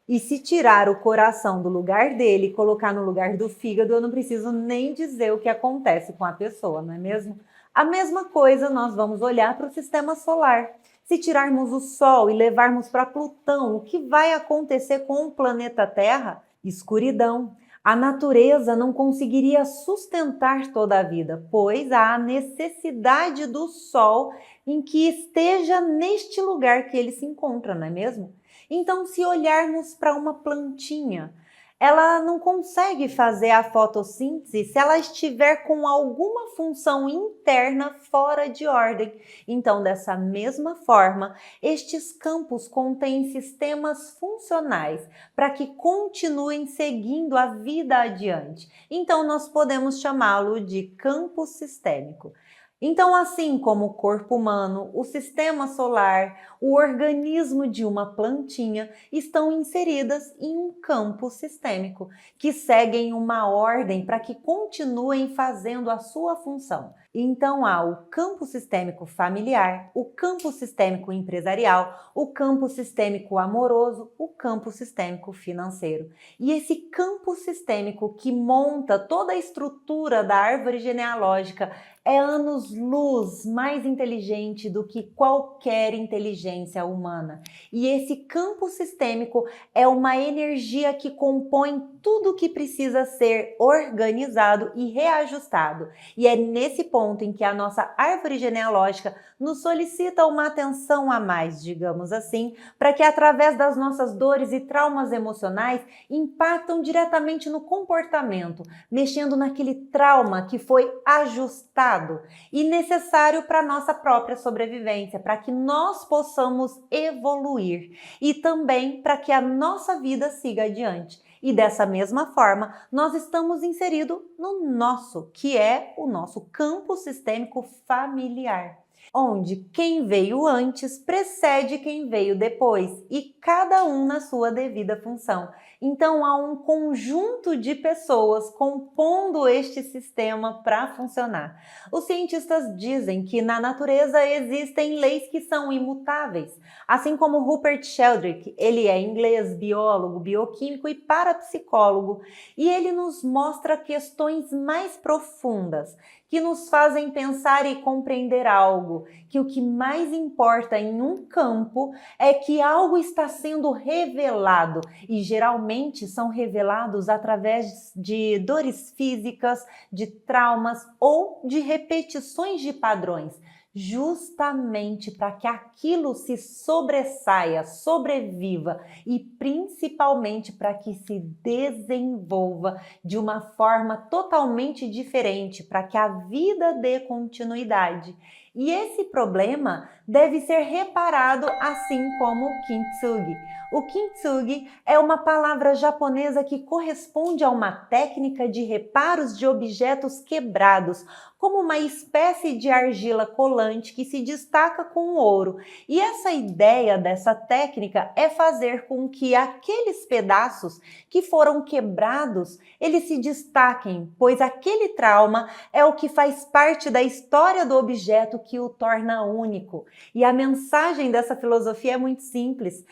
S1: E se tirar o coração do lugar dele e colocar no lugar do fígado, eu não preciso nem dizer o que acontece com a pessoa, não é mesmo? A mesma coisa nós vamos olhar para o sistema solar. Se tirarmos o Sol e levarmos para Plutão, o que vai acontecer com o planeta Terra? Escuridão. A natureza não conseguiria sustentar toda a vida, pois há necessidade do Sol em que esteja neste lugar que ele se encontra, não é mesmo? Então, se olharmos para uma plantinha, ela não consegue fazer a fotossíntese se ela estiver com alguma função interna fora de ordem. Então, dessa mesma forma, estes campos contêm sistemas funcionais para que continuem seguindo a vida adiante. Então, nós podemos chamá-lo de campo sistêmico. Então, assim como o corpo humano, o sistema solar, o organismo de uma plantinha estão inseridas em um campo sistêmico, que seguem uma ordem para que continuem fazendo a sua função. Então, há o campo sistêmico familiar, o campo sistêmico empresarial, o campo sistêmico amoroso, o campo sistêmico financeiro. E esse campo sistêmico que monta toda a estrutura da árvore genealógica é anos-luz mais inteligente do que qualquer inteligência humana. E esse campo sistêmico é uma energia que compõe tudo que precisa ser organizado e reajustado. E é nesse ponto em que a nossa árvore genealógica nos solicita uma atenção a mais, digamos assim, para que através das nossas dores e traumas emocionais impactam diretamente no comportamento, mexendo naquele trauma que foi ajustado e necessário para a nossa própria sobrevivência, para que nós possamos evoluir e também para que a nossa vida siga adiante. E dessa mesma forma, nós estamos inseridos no nosso, que é o nosso campo sistêmico familiar, onde quem veio antes precede quem veio depois e cada um na sua devida função. Então há um conjunto de pessoas compondo este sistema para funcionar. Os cientistas dizem que na natureza existem leis que são imutáveis, assim como Rupert Sheldrake, ele é inglês, biólogo, bioquímico e parapsicólogo, e ele nos mostra questões mais profundas que nos fazem pensar e compreender algo, que o que mais importa em um campo é que algo está sendo revelado e geralmente são revelados através de dores físicas, de traumas ou de repetições de padrões, justamente para que aquilo se sobressaia, sobreviva e principalmente para que se desenvolva de uma forma totalmente diferente, para que a vida dê continuidade. E esse problema deve ser reparado assim como o kintsugi. O kintsugi é uma palavra japonesa que corresponde a uma técnica de reparos de objetos quebrados, como uma espécie de argila colante que se destaca com o ouro. E essa ideia dessa técnica é fazer com que aqueles pedaços que foram quebrados, eles se destaquem, pois aquele trauma é o que faz parte da história do objeto que o torna único. E a mensagem dessa filosofia é muito simples.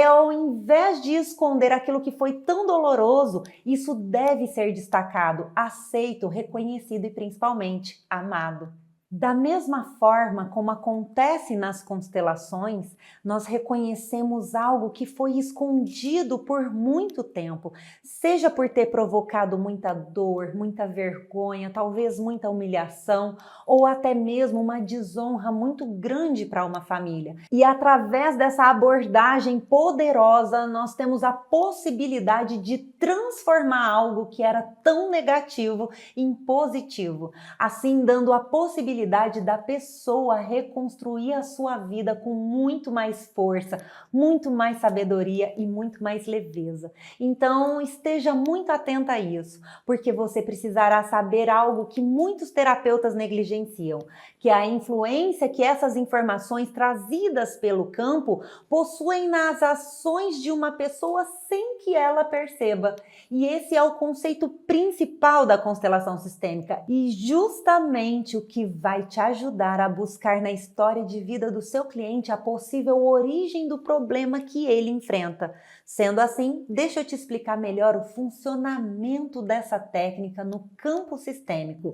S1: Ao invés de esconder aquilo que foi tão doloroso, isso deve ser destacado, aceito, reconhecido e principalmente amado. Da mesma forma como acontece nas constelações, nós reconhecemos algo que foi escondido por muito tempo, seja por ter provocado muita dor, muita vergonha, talvez muita humilhação, ou até mesmo uma desonra muito grande para uma família. E através dessa abordagem poderosa, nós temos a possibilidade de transformar algo que era tão negativo em positivo, assim dando a possibilidade da pessoa reconstruir a sua vida com muito mais força, muito mais sabedoria e muito mais leveza. Então, esteja muito atenta a isso, porque você precisará saber algo que muitos terapeutas negligenciam, que é a influência que essas informações trazidas pelo campo possuem nas ações de uma pessoa sem que ela perceba. E esse é o conceito principal da constelação sistêmica e justamente o que vai te ajudar a buscar na história de vida do seu cliente a possível origem do problema que ele enfrenta. Sendo assim, deixa eu te explicar melhor o funcionamento dessa técnica no campo sistêmico.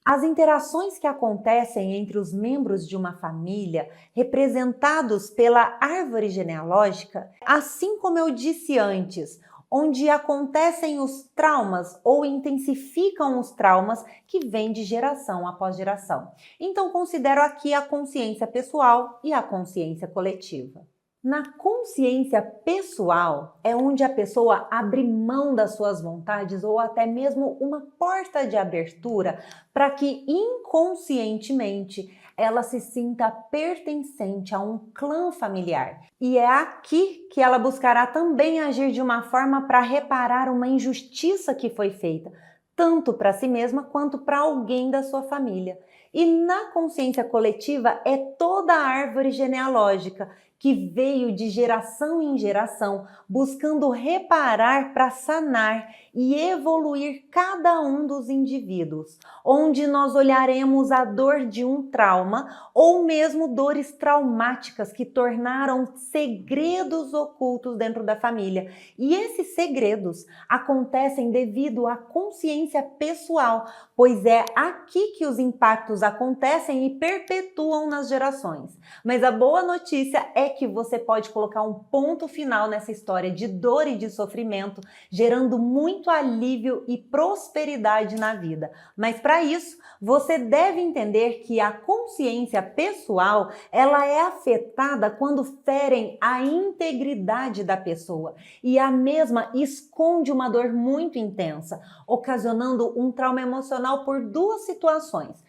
S1: As interações que acontecem entre os membros de uma família, representados pela árvore genealógica, assim como eu disse antes, onde acontecem os traumas ou intensificam os traumas que vêm de geração após geração. Então, considero aqui a consciência pessoal e a consciência coletiva. Na consciência pessoal é onde a pessoa abre mão das suas vontades ou até mesmo uma porta de abertura para que inconscientemente ela se sinta pertencente a um clã familiar. E é aqui que ela buscará também agir de uma forma para reparar uma injustiça que foi feita, tanto para si mesma quanto para alguém da sua família. E na consciência coletiva é toda a árvore genealógica que veio de geração em geração, buscando reparar para sanar e evoluir cada um dos indivíduos, onde nós olharemos a dor de um trauma ou mesmo dores traumáticas que tornaram segredos ocultos dentro da família. E esses segredos acontecem devido à consciência pessoal, pois é aqui que os impactos acontecem e perpetuam nas gerações. Mas a boa notícia é que você pode colocar um ponto final nessa história de dor e de sofrimento, gerando muito alívio e prosperidade na vida. Mas para isso, você deve entender que a consciência pessoal, ela é afetada quando ferem a integridade da pessoa e a mesma esconde uma dor muito intensa, ocasionando um trauma emocional por duas situações,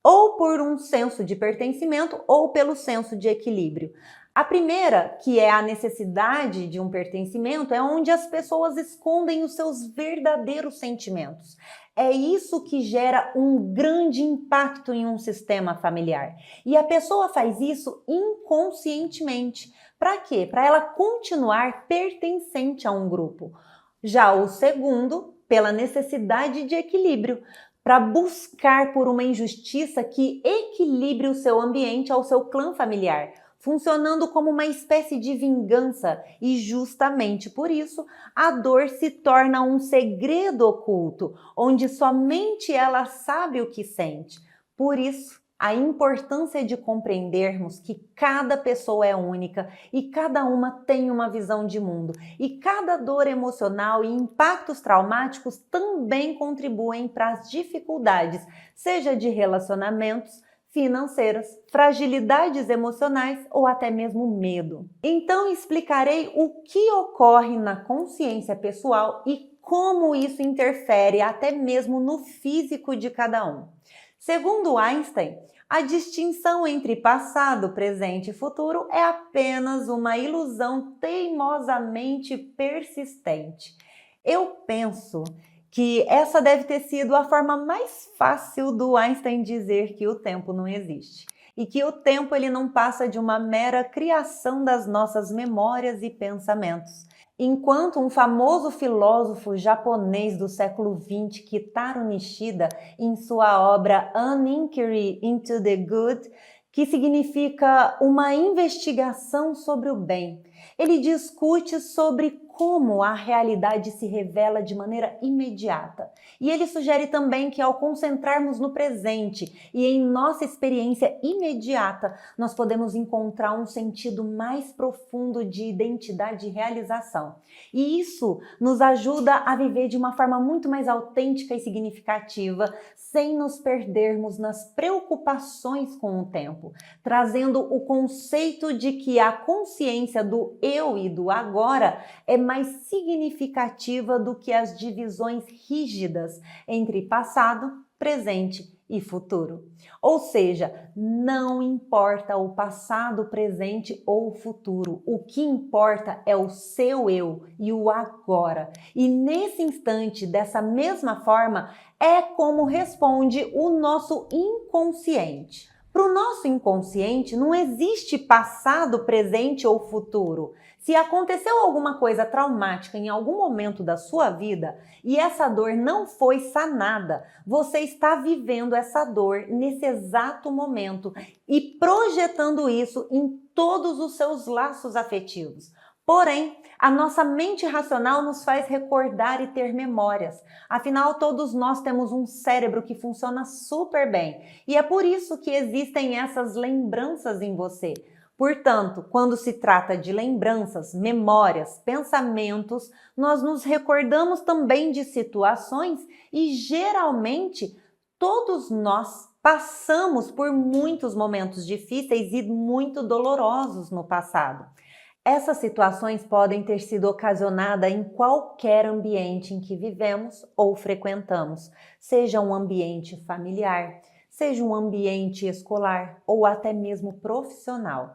S1: ou por um senso de pertencimento ou pelo senso de equilíbrio. A primeira, que é a necessidade de um pertencimento, é onde as pessoas escondem os seus verdadeiros sentimentos. É isso que gera um grande impacto em um sistema familiar. E a pessoa faz isso inconscientemente. Para quê? Para ela continuar pertencente a um grupo. Já o segundo, pela necessidade de equilíbrio, para buscar por uma injustiça que equilibre o seu ambiente ao seu clã familiar, funcionando como uma espécie de vingança, e justamente por isso a dor se torna um segredo oculto, onde somente ela sabe o que sente. Por isso, a importância de compreendermos que cada pessoa é única e cada uma tem uma visão de mundo, e cada dor emocional e impactos traumáticos também contribuem para as dificuldades, seja de relacionamentos, financeiras, fragilidades emocionais ou até mesmo medo. Então explicarei o que ocorre na consciência pessoal e como isso interfere até mesmo no físico de cada um. Segundo Einstein, a distinção entre passado, presente e futuro é apenas uma ilusão teimosamente persistente. Eu penso que essa deve ter sido a forma mais fácil do Einstein dizer que o tempo não existe e que o tempo ele não passa de uma mera criação das nossas memórias e pensamentos. Enquanto um famoso filósofo japonês do século XX, Kitaro Nishida, em sua obra An Inquiry into the Good, que significa uma investigação sobre o bem, ele discute sobre como a realidade se revela de maneira imediata. E ele sugere também que ao concentrarmos no presente e em nossa experiência imediata, nós podemos encontrar um sentido mais profundo de identidade e realização. E isso nos ajuda a viver de uma forma muito mais autêntica e significativa, sem nos perdermos nas preocupações com o tempo, trazendo o conceito de que a consciência do eu e do agora é mais significativa do que as divisões rígidas entre passado, presente e futuro. Ou seja, não importa o passado, presente ou o futuro, o que importa é o seu eu e o agora. E nesse instante, dessa mesma forma, é como responde o nosso inconsciente. Para o nosso inconsciente, não existe passado, presente ou futuro. Se aconteceu alguma coisa traumática em algum momento da sua vida e essa dor não foi sanada, você está vivendo essa dor nesse exato momento e projetando isso em todos os seus laços afetivos. Porém, a nossa mente racional nos faz recordar e ter memórias. Afinal, todos nós temos um cérebro que funciona super bem. E é por isso que existem essas lembranças em você. Portanto, quando se trata de lembranças, memórias, pensamentos, nós nos recordamos também de situações e geralmente todos nós passamos por muitos momentos difíceis e muito dolorosos no passado. Essas situações podem ter sido ocasionadas em qualquer ambiente em que vivemos ou frequentamos, seja um ambiente familiar, seja um ambiente escolar ou até mesmo profissional.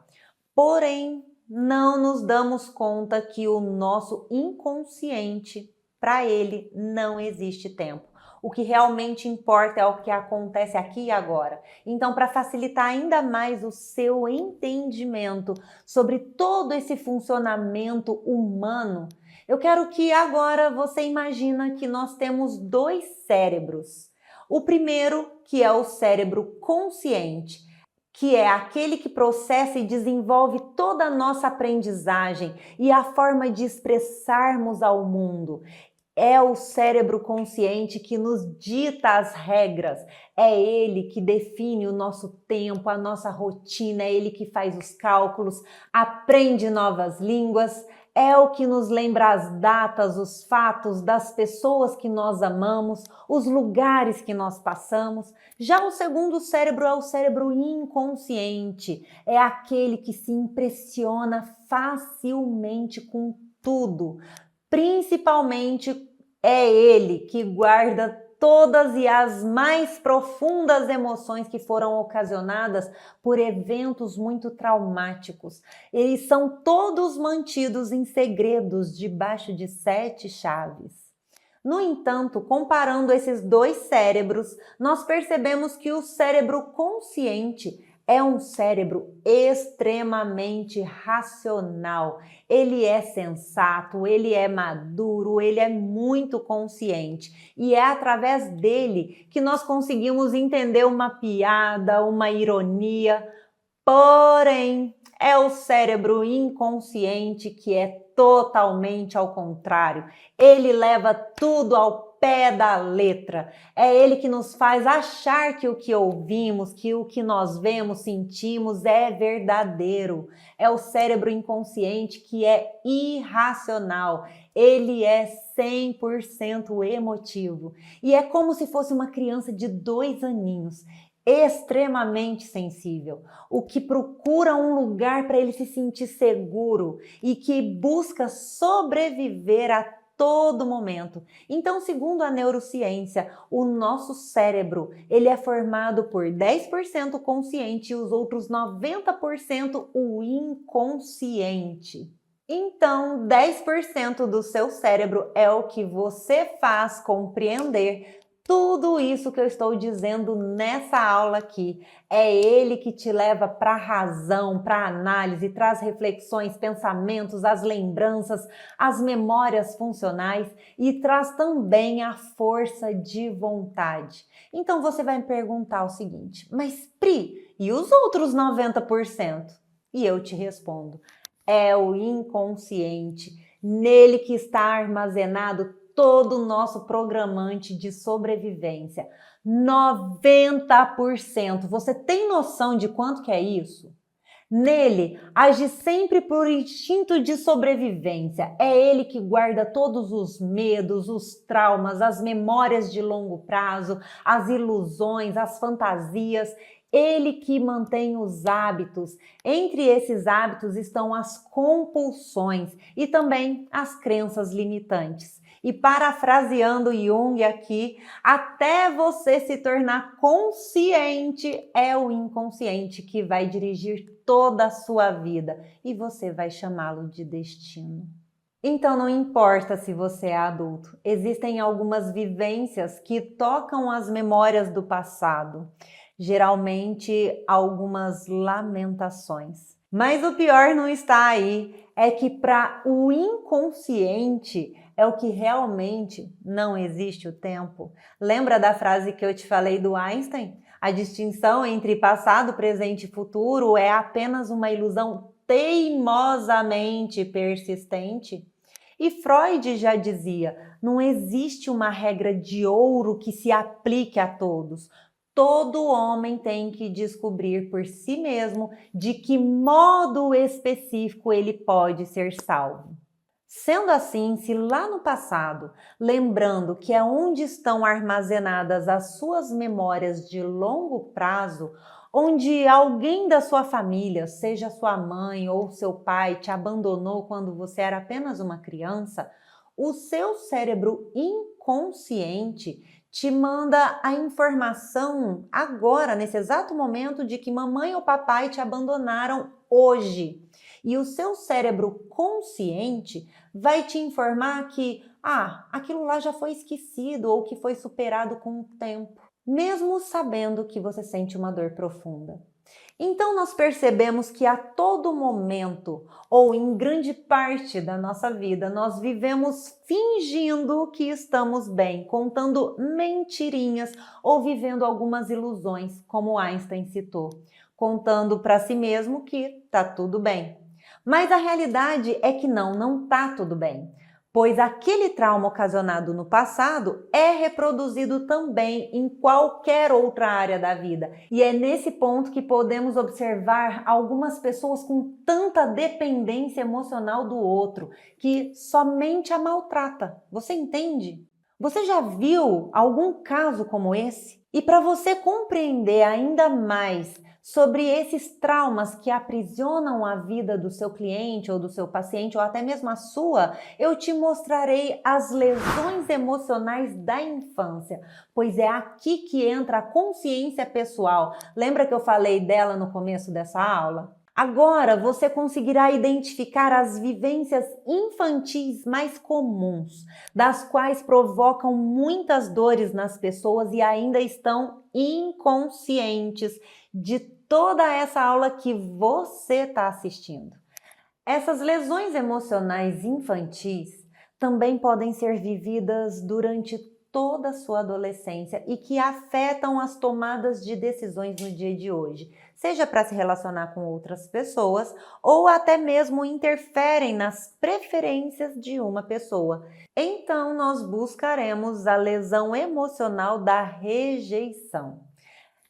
S1: Porém, não nos damos conta que o nosso inconsciente, para ele, não existe tempo. O que realmente importa é o que acontece aqui e agora. Então, para facilitar ainda mais o seu entendimento sobre todo esse funcionamento humano, eu quero que agora você imagina que nós temos 2 cérebros. O primeiro, que é o cérebro consciente, que é aquele que processa e desenvolve toda a nossa aprendizagem e a forma de expressarmos ao mundo. É o cérebro consciente que nos dita as regras, é ele que define o nosso tempo, a nossa rotina, é ele que faz os cálculos, aprende novas línguas, é o que nos lembra as datas, os fatos das pessoas que nós amamos, os lugares que nós passamos. Já o segundo cérebro é o cérebro inconsciente, é aquele que se impressiona facilmente com tudo. Principalmente é ele que guarda todas e as mais profundas emoções que foram ocasionadas por eventos muito traumáticos. Eles são todos mantidos em segredos debaixo de 7 chaves. No entanto, comparando esses 2 cérebros, nós percebemos que o cérebro consciente é um cérebro extremamente racional. Ele é sensato, ele é maduro, ele é muito consciente. E é através dele que nós conseguimos entender uma piada, uma ironia. Porém, é o cérebro inconsciente que é totalmente ao contrário. Ele leva tudo ao pé da letra. É ele que nos faz achar que o que ouvimos, que o que nós vemos, sentimos é verdadeiro. É o cérebro inconsciente que é irracional. Ele é 100% emotivo. E é como se fosse uma criança de 2 aninhos. Extremamente sensível, o que procura um lugar para ele se sentir seguro e que busca sobreviver a todo momento. Então, segundo a neurociência, o nosso cérebro, ele é formado por 10% consciente e os outros 90% o inconsciente. Então, 10% do seu cérebro é o que você faz compreender tudo isso que eu estou dizendo nessa aula aqui. É ele que te leva para a razão, para a análise, traz reflexões, pensamentos, as lembranças, as memórias funcionais e traz também a força de vontade. Então você vai me perguntar o seguinte, mas Pri, e os outros 90%? E eu te respondo, é o inconsciente, nele que está armazenado todo o nosso programante de sobrevivência. 90%. Você tem noção de quanto que é isso? Nele, age sempre por instinto de sobrevivência. É ele que guarda todos os medos, os traumas, as memórias de longo prazo, as ilusões, as fantasias. Ele que mantém os hábitos. Entre esses hábitos estão as compulsões e também as crenças limitantes. E parafraseando Jung aqui, até você se tornar consciente, é o inconsciente que vai dirigir toda a sua vida e você vai chamá-lo de destino. Então não importa se você é adulto, existem algumas vivências que tocam as memórias do passado. geralmente algumas lamentações. Mas o pior não está aí, é que para o inconsciente é o que realmente não existe o tempo. Lembra da frase que eu te falei do Einstein? A distinção entre passado, presente e futuro é apenas uma ilusão teimosamente persistente. E Freud já dizia, não existe uma regra de ouro que se aplique a todos. Todo homem tem que descobrir por si mesmo de que modo específico ele pode ser salvo. Sendo assim, se lá no passado, lembrando que é onde estão armazenadas as suas memórias de longo prazo, onde alguém da sua família, seja sua mãe ou seu pai, te abandonou quando você era apenas uma criança, o seu cérebro inconsciente te manda a informação agora, nesse exato momento, de que mamãe ou papai te abandonaram hoje. E o seu cérebro consciente vai te informar que aquilo lá já foi esquecido ou que foi superado com o tempo, mesmo sabendo que você sente uma dor profunda. Então nós percebemos que a todo momento, ou em grande parte da nossa vida, nós vivemos fingindo que estamos bem, contando mentirinhas ou vivendo algumas ilusões, como Einstein citou, contando para si mesmo que tá tudo bem. Mas a realidade é que não tá tudo bem, pois aquele trauma ocasionado no passado é reproduzido também em qualquer outra área da vida. E é nesse ponto que podemos observar algumas pessoas com tanta dependência emocional do outro, que somente a maltrata. Você entende? Você já viu algum caso como esse? E para você compreender ainda mais sobre esses traumas que aprisionam a vida do seu cliente ou do seu paciente ou até mesmo a sua, eu te mostrarei as lesões emocionais da infância, pois é aqui que entra a consciência pessoal. Lembra que eu falei dela no começo dessa aula? Agora você conseguirá identificar as vivências infantis mais comuns, das quais provocam muitas dores nas pessoas e ainda estão inconscientes de toda essa aula que você está assistindo. Essas lesões emocionais infantis também podem ser vividas durante toda a sua adolescência e que afetam as tomadas de decisões no dia de hoje, seja para se relacionar com outras pessoas ou até mesmo interferem nas preferências de uma pessoa. Então, nós buscaremos a lesão emocional da rejeição.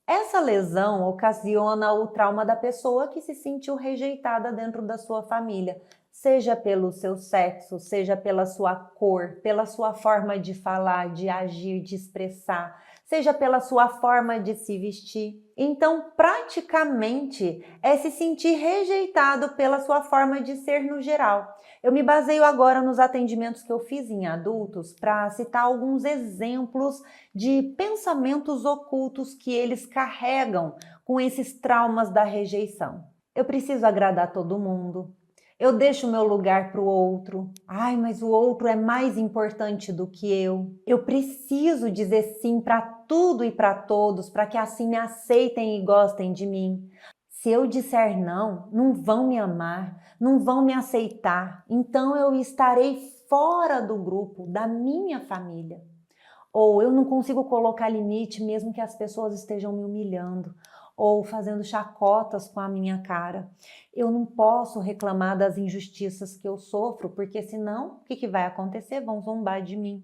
S1: Essa lesão ocasiona o trauma da pessoa que se sentiu rejeitada dentro da sua família, seja pelo seu sexo, seja pela sua cor, pela sua forma de falar, de agir, de expressar, seja pela sua forma de se vestir. Então, praticamente, é se sentir rejeitado pela sua forma de ser no geral. Eu me baseio agora nos atendimentos que eu fiz em adultos para citar alguns exemplos de pensamentos ocultos que eles carregam com esses traumas da rejeição. Eu preciso agradar todo mundo. Eu deixo o meu lugar para o outro. Ai, mas o outro é mais importante do que eu. Eu preciso dizer sim para tudo e para todos, para que assim me aceitem e gostem de mim. Se eu disser não, não vão me amar, não vão me aceitar. Então eu estarei fora do grupo, da minha família. Ou eu não consigo colocar limite mesmo que as pessoas estejam me humilhando ou fazendo chacotas com a minha cara. Eu não posso reclamar das injustiças que eu sofro, porque senão, o que vai acontecer? Vão zombar de mim.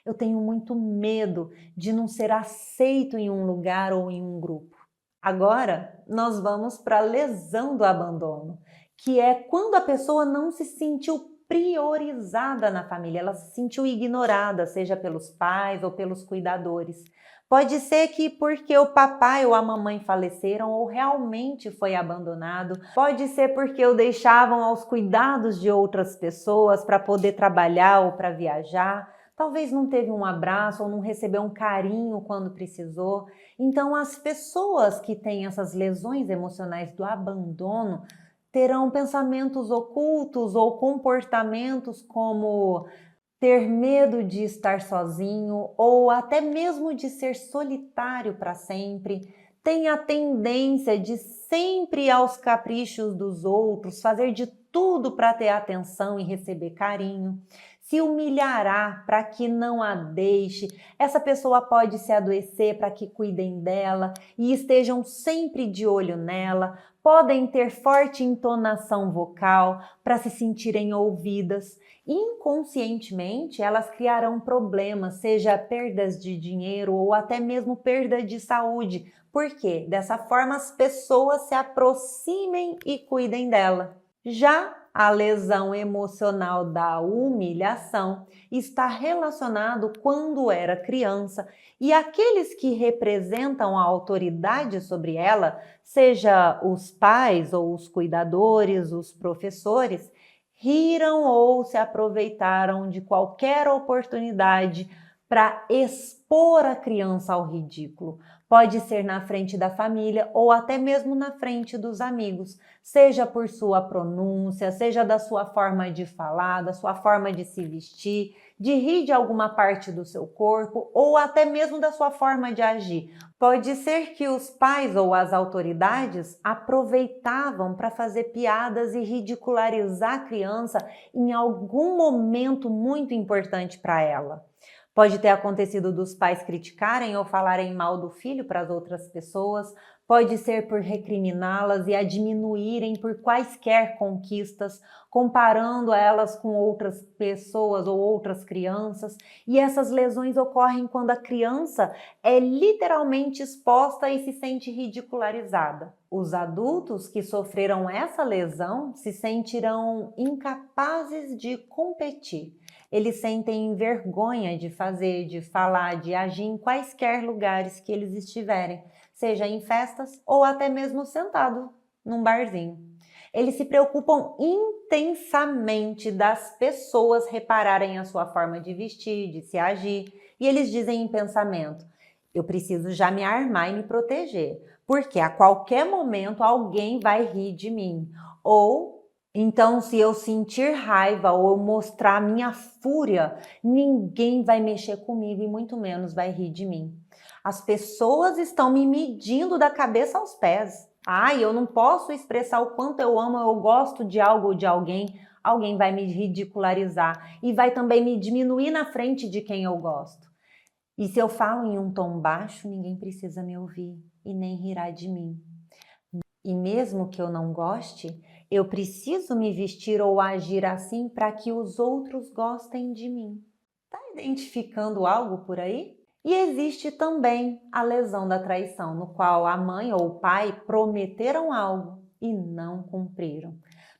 S1: Eu tenho muito medo de não ser aceito em um lugar ou em um grupo. Agora, nós vamos para a lesão do abandono, que é quando a pessoa não se sentiu priorizada na família, ela se sentiu ignorada, seja pelos pais ou pelos cuidadores. Pode ser que porque o papai ou a mamãe faleceram ou realmente foi abandonado. Pode ser porque o deixavam aos cuidados de outras pessoas para poder trabalhar ou para viajar. Talvez não teve um abraço ou não recebeu um carinho quando precisou. Então, as pessoas que têm essas lesões emocionais do abandono terão pensamentos ocultos ou comportamentos como ter medo de estar sozinho ou até mesmo de ser solitário para sempre, tem a tendência de sempre ir aos caprichos dos outros, fazer de tudo para ter atenção e receber carinho, se humilhará para que não a deixe. Essa pessoa pode se adoecer para que cuidem dela e estejam sempre de olho nela. Podem ter forte entonação vocal para se sentirem ouvidas. Inconscientemente, elas criarão problemas, seja perdas de dinheiro ou até mesmo perda de saúde. Por quê? Dessa forma, as pessoas se aproximem e cuidem dela. Já a lesão emocional da humilhação está relacionado quando era criança e aqueles que representam a autoridade sobre ela, seja os pais ou os cuidadores, os professores, riram ou se aproveitaram de qualquer oportunidade para expor a criança ao ridículo. Pode ser na frente da família ou até mesmo na frente dos amigos, seja por sua pronúncia, seja da sua forma de falar, da sua forma de se vestir, de rir de alguma parte do seu corpo ou até mesmo da sua forma de agir. Pode ser que os pais ou as autoridades aproveitavam para fazer piadas e ridicularizar a criança em algum momento muito importante para ela. Pode ter acontecido dos pais criticarem ou falarem mal do filho para as outras pessoas, pode ser por recriminá-las e a diminuírem por quaisquer conquistas, comparando elas com outras pessoas ou outras crianças. E essas lesões ocorrem quando a criança é literalmente exposta e se sente ridicularizada. Os adultos que sofreram essa lesão se sentirão incapazes de competir. Eles sentem vergonha de fazer, de falar, de agir em quaisquer lugares que eles estiverem, seja em festas ou até mesmo sentado num barzinho. Eles se preocupam intensamente das pessoas repararem a sua forma de vestir, de se agir, e eles dizem em pensamento: eu preciso já me armar e me proteger, porque a qualquer momento alguém vai rir de mim. Ou então, se eu sentir raiva ou eu mostrar minha fúria, ninguém vai mexer comigo e muito menos vai rir de mim. As pessoas estão me medindo da cabeça aos pés. Eu não posso expressar o quanto eu amo, eu gosto de algo ou de alguém. Alguém vai me ridicularizar e vai também me diminuir na frente de quem eu gosto. E se eu falo em um tom baixo, ninguém precisa me ouvir e nem rirá de mim. E mesmo que eu não goste, eu preciso me vestir ou agir assim para que os outros gostem de mim. Está identificando algo por aí? E existe também a lesão da traição, no qual a mãe ou o pai prometeram algo e não cumpriram.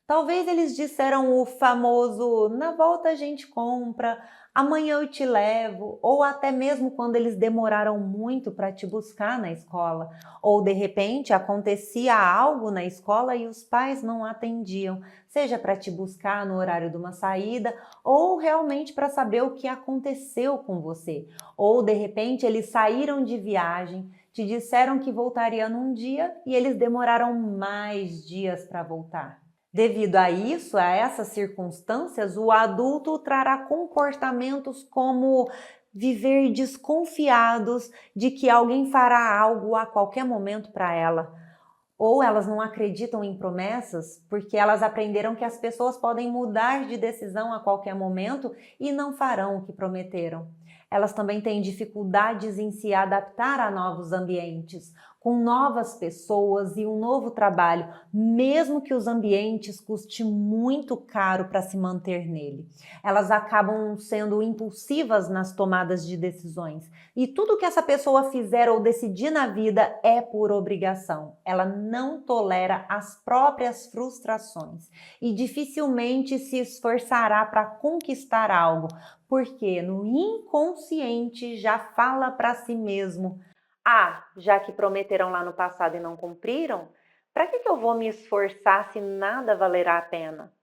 S1: Talvez eles disseram o famoso "na volta a gente compra", "amanhã eu te levo", ou até mesmo quando eles demoraram muito para te buscar na escola, ou de repente acontecia algo na escola e os pais não atendiam, seja para te buscar no horário de uma saída ou realmente para saber o que aconteceu com você, ou de repente eles saíram de viagem, te disseram que voltaria num dia e eles demoraram mais dias para voltar. Devido a isso, a essas circunstâncias, o adulto trará comportamentos como viver desconfiados de que alguém fará algo a qualquer momento para ela. Ou elas não acreditam em promessas porque elas aprenderam que as pessoas podem mudar de decisão a qualquer momento e não farão o que prometeram. Elas também têm dificuldades em se adaptar a novos ambientes, com novas pessoas e um novo trabalho, mesmo que os ambientes custe muito caro para se manter nele. Elas acabam sendo impulsivas nas tomadas de decisões e tudo que essa pessoa fizer ou decidir na vida é por obrigação. Ela não tolera as próprias frustrações e dificilmente se esforçará para conquistar algo, porque no inconsciente já fala para si mesmo: já que prometeram lá no passado e não cumpriram, para que eu vou me esforçar se nada valerá a pena?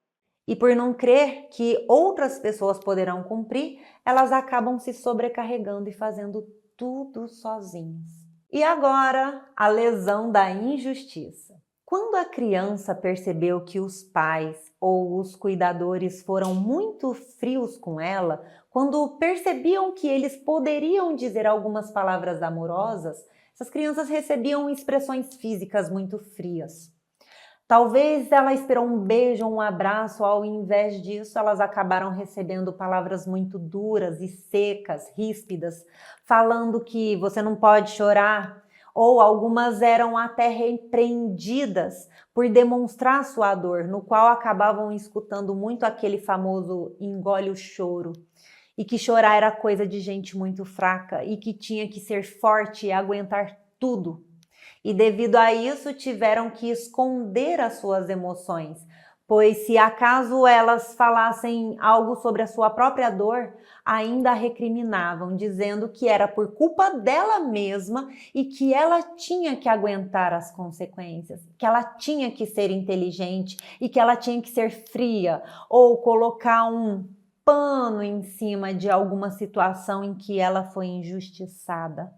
S1: E por não crer que outras pessoas poderão cumprir, elas acabam se sobrecarregando e fazendo tudo sozinhas. E agora, a lesão da injustiça. Quando a criança percebeu que os pais ou os cuidadores foram muito frios com ela, quando percebiam que eles poderiam dizer algumas palavras amorosas, Essas crianças recebiam expressões físicas muito frias. Talvez ela esperou um beijo ou um abraço, ao invés disso, elas acabaram recebendo palavras muito duras e secas, ríspidas, falando que você não pode chorar, ou algumas eram até repreendidas por demonstrar sua dor, no qual acabavam escutando muito aquele famoso engole o choro, e que chorar era coisa de gente muito fraca e que tinha que ser forte e aguentar tudo. E devido a isso tiveram que esconder as suas emoções, pois se acaso elas falassem algo sobre a sua própria dor, ainda a recriminavam, dizendo que era por culpa dela mesma e que ela tinha que aguentar as consequências, que ela tinha que ser inteligente e que ela tinha que ser fria, ou colocar um pano em cima de alguma situação em que ela foi injustiçada.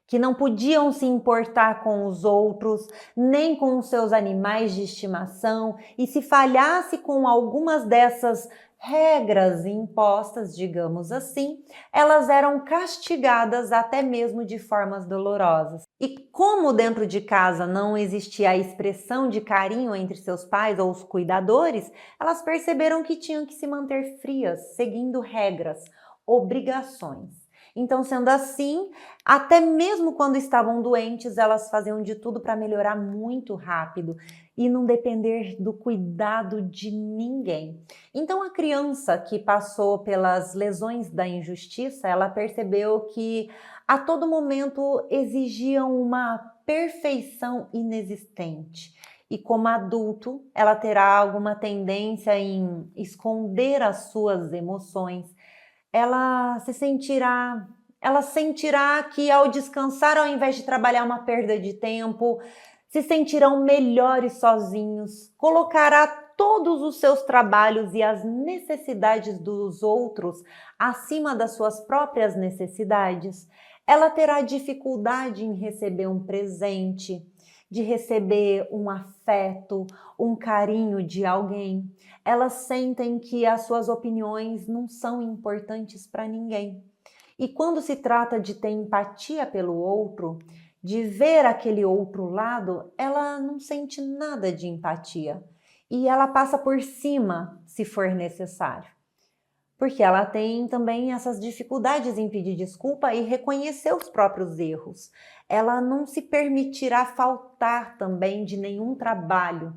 S1: Que não podiam se importar com os outros, nem com os seus animais de estimação, e se falhasse com algumas dessas regras impostas, digamos assim, elas eram castigadas até mesmo de formas dolorosas. E como dentro de casa não existia a expressão de carinho entre seus pais ou os cuidadores, elas perceberam que tinham que se manter frias, seguindo regras, obrigações. Então, sendo assim, até mesmo quando estavam doentes, elas faziam de tudo para melhorar muito rápido e não depender do cuidado de ninguém. Então, a criança que passou pelas lesões da injustiça, ela percebeu que a todo momento exigiam uma perfeição inexistente. E como adulto, ela terá alguma tendência em esconder as suas emoções. Ela sentirá que ao descansar, ao invés de trabalhar, uma perda de tempo, se sentirão melhores sozinhos, colocará todos os seus trabalhos e as necessidades dos outros acima das suas próprias necessidades. Ela terá dificuldade em receber um presente, de receber um afeto, um carinho de alguém. Elas sentem que as suas opiniões não são importantes para ninguém. E quando se trata de ter empatia pelo outro, de ver aquele outro lado, ela não sente nada de empatia. E ela passa por cima, se for necessário. Porque ela tem também essas dificuldades em pedir desculpa e reconhecer os próprios erros. Ela não se permitirá faltar também de nenhum trabalho,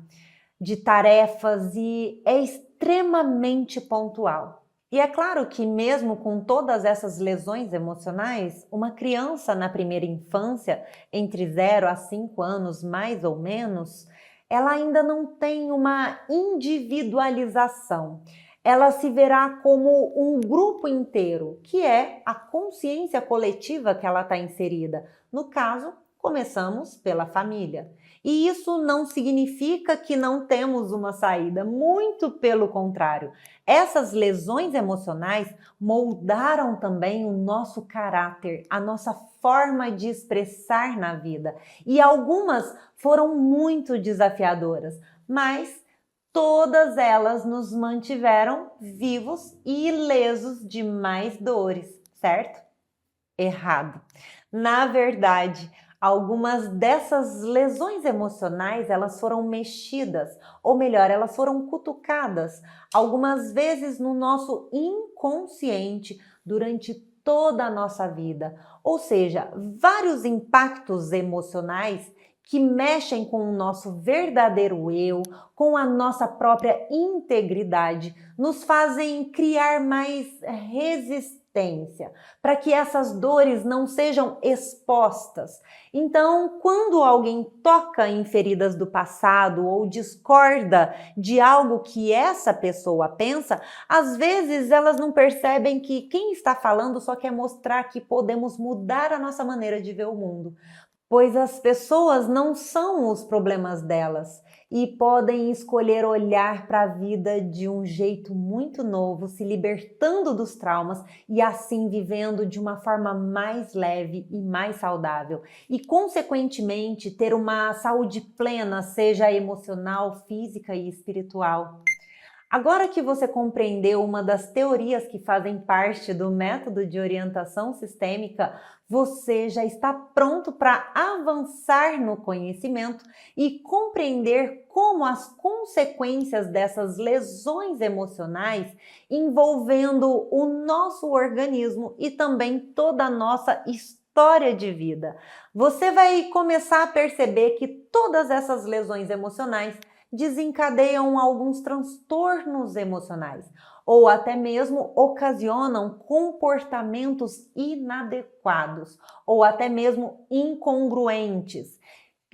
S1: de tarefas, e é extremamente pontual. E é claro que mesmo com todas essas lesões emocionais, uma criança na primeira infância, entre 0 a 5 anos mais ou menos, ela ainda não tem uma individualização. Ela se verá como um grupo inteiro, que é a consciência coletiva que ela está inserida. No caso, começamos pela família. E isso não significa que não temos uma saída, muito pelo contrário. Essas lesões emocionais moldaram também o nosso caráter, a nossa forma de expressar na vida. E algumas foram muito desafiadoras, mas todas elas nos mantiveram vivos e ilesos de mais dores, certo? Errado. Na verdade, algumas dessas lesões emocionais, elas foram mexidas, ou melhor, elas foram cutucadas, algumas vezes no nosso inconsciente durante toda a nossa vida. Ou seja, vários impactos emocionais que mexem com o nosso verdadeiro eu, com a nossa própria integridade, nos fazem criar mais resistência, para que essas dores não sejam expostas. Então, quando alguém toca em feridas do passado ou discorda de algo que essa pessoa pensa, às vezes elas não percebem que quem está falando só quer mostrar que podemos mudar a nossa maneira de ver o mundo. Pois as pessoas não são os problemas delas e podem escolher olhar para a vida de um jeito muito novo, se libertando dos traumas e assim vivendo de uma forma mais leve e mais saudável. E, consequentemente, ter uma saúde plena, seja emocional, física e espiritual. Agora que você compreendeu uma das teorias que fazem parte do método de orientação sistêmica, você já está pronto para avançar no conhecimento e compreender como as consequências dessas lesões emocionais envolvendo o nosso organismo e também toda a nossa história de vida. Você vai começar a perceber que todas essas lesões emocionais desencadeiam alguns transtornos emocionais ou até mesmo ocasionam comportamentos inadequados ou até mesmo incongruentes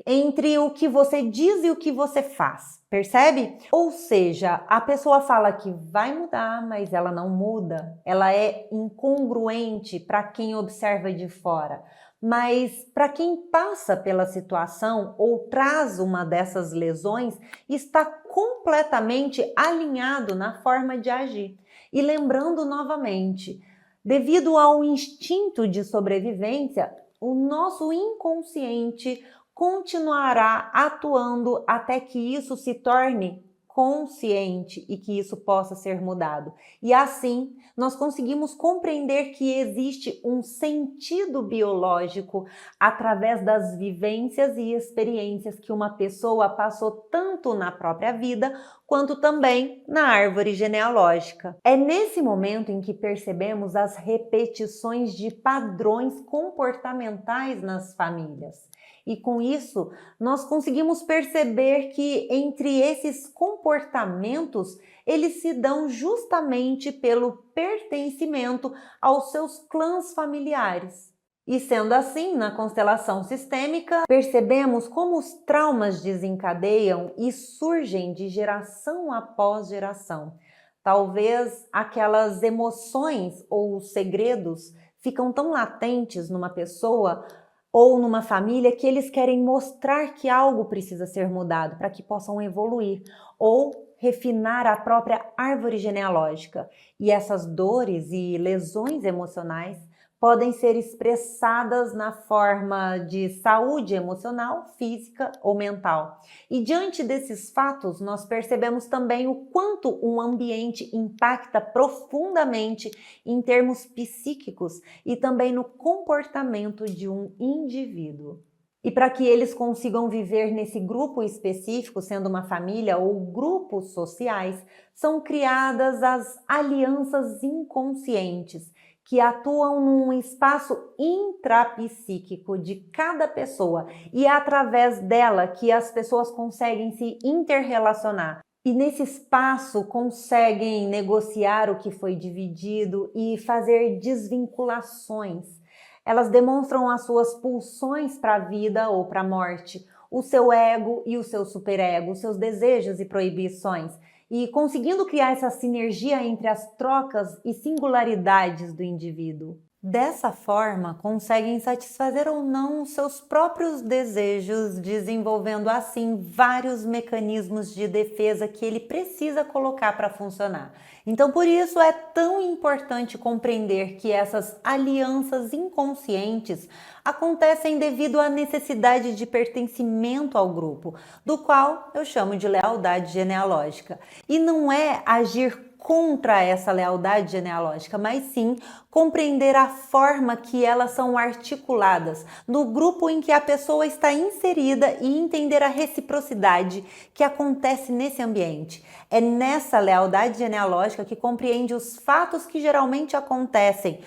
S1: entre o que você diz e o que você faz, percebe? Ou seja, a pessoa fala que vai mudar, mas ela não muda, ela é incongruente para quem observa de fora. Mas para quem passa pela situação ou traz uma dessas lesões, está completamente alinhado na forma de agir. E lembrando novamente, devido ao instinto de sobrevivência, o nosso inconsciente continuará atuando até que isso se torne consciente e que isso possa ser mudado. E assim, nós conseguimos compreender que existe um sentido biológico através das vivências e experiências que uma pessoa passou tanto na própria vida quanto também na árvore genealógica. É nesse momento em que percebemos as repetições de padrões comportamentais nas famílias. E com isso, nós conseguimos perceber que entre esses comportamentos, eles se dão justamente pelo pertencimento aos seus clãs familiares. E sendo assim, na constelação sistêmica, percebemos como os traumas desencadeiam e surgem de geração após geração. Talvez aquelas emoções ou segredos ficam tão latentes numa pessoa ou numa família que eles querem mostrar que algo precisa ser mudado para que possam evoluir ou refinar a própria árvore genealógica. E essas dores e lesões emocionais podem ser expressadas na forma de saúde emocional, física ou mental. E diante desses fatos, nós percebemos também o quanto um ambiente impacta profundamente em termos psíquicos e também no comportamento de um indivíduo. E para que eles consigam viver nesse grupo específico, sendo uma família ou grupos sociais, são criadas as alianças inconscientes, que atuam num espaço intrapsíquico de cada pessoa e é através dela que as pessoas conseguem se interrelacionar. E nesse espaço conseguem negociar o que foi dividido e fazer desvinculações. Elas demonstram as suas pulsões para a vida ou para a morte, o seu ego e o seu superego, os seus desejos e proibições. E conseguindo criar essa sinergia entre as trocas e singularidades do indivíduo. Dessa forma, conseguem satisfazer ou não os seus próprios desejos, desenvolvendo assim vários mecanismos de defesa que ele precisa colocar para funcionar. Então, por isso é tão importante compreender que essas alianças inconscientes acontecem devido à necessidade de pertencimento ao grupo, do qual eu chamo de lealdade genealógica. E não é agir contra essa lealdade genealógica, mas sim compreender a forma que elas são articuladas no grupo em que a pessoa está inserida e entender a reciprocidade que acontece nesse ambiente. É nessa lealdade genealógica que compreende os fatos que geralmente acontecem,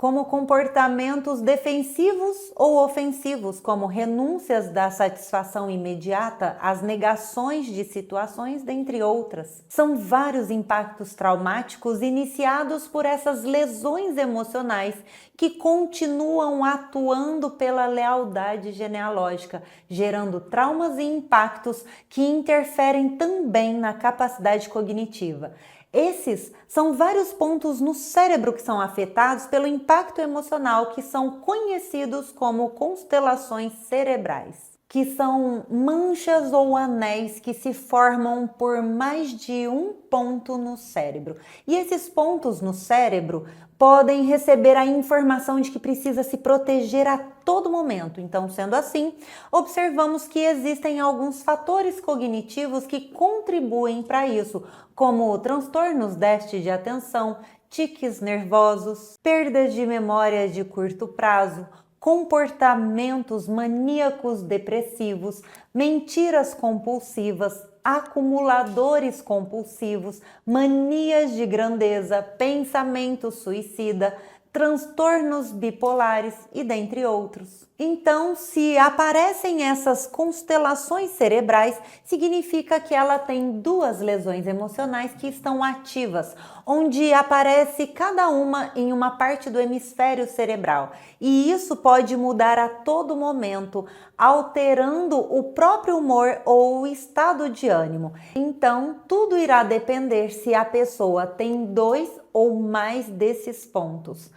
S1: como comportamentos defensivos ou ofensivos, como renúncias da satisfação imediata, as negações de situações, dentre outras. São vários impactos traumáticos iniciados por essas lesões emocionais que continuam atuando pela lealdade genealógica, gerando traumas e impactos que interferem também na capacidade cognitiva. Esses são vários pontos no cérebro que são afetados pelo impacto emocional, que são conhecidos como constelações cerebrais, que são manchas ou anéis que se formam por mais de um ponto no cérebro. E esses pontos no cérebro podem receber a informação de que precisa se proteger a todo momento. Então, sendo assim, observamos que existem alguns fatores cognitivos que contribuem para isso, como transtornos déficit de atenção, tiques nervosos, perdas de memória de curto prazo, comportamentos maníacos depressivos, mentiras compulsivas, acumuladores compulsivos, manias de grandeza, pensamento suicida, transtornos bipolares e dentre outros. Então, se aparecem essas constelações cerebrais, significa que ela tem duas lesões emocionais que estão ativas, onde aparece cada uma em uma parte do hemisfério cerebral. E isso pode mudar a todo momento, alterando o próprio humor ou o estado de ânimo. Então, tudo irá depender se a pessoa tem dois ou mais desses pontos.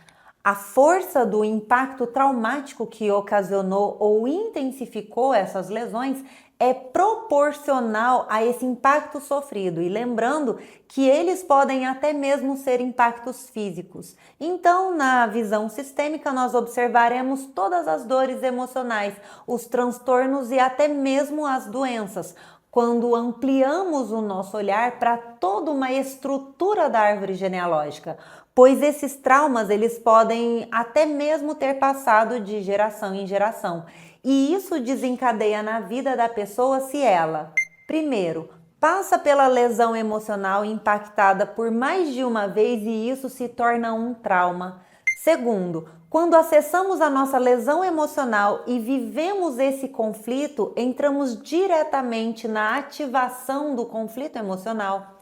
S1: A força do impacto traumático que ocasionou ou intensificou essas lesões é proporcional a esse impacto sofrido, e lembrando que eles podem até mesmo ser impactos físicos. Então, na visão sistêmica, nós observaremos todas as dores emocionais, os transtornos e até mesmo as doenças, quando ampliamos o nosso olhar para toda uma estrutura da árvore genealógica, pois esses traumas eles podem até mesmo ter passado de geração em geração. E isso desencadeia na vida da pessoa se ela, primeiro, passa pela lesão emocional impactada por mais de uma vez e isso se torna um trauma. Segundo, quando acessamos a nossa lesão emocional e vivemos esse conflito, entramos diretamente na ativação do conflito emocional.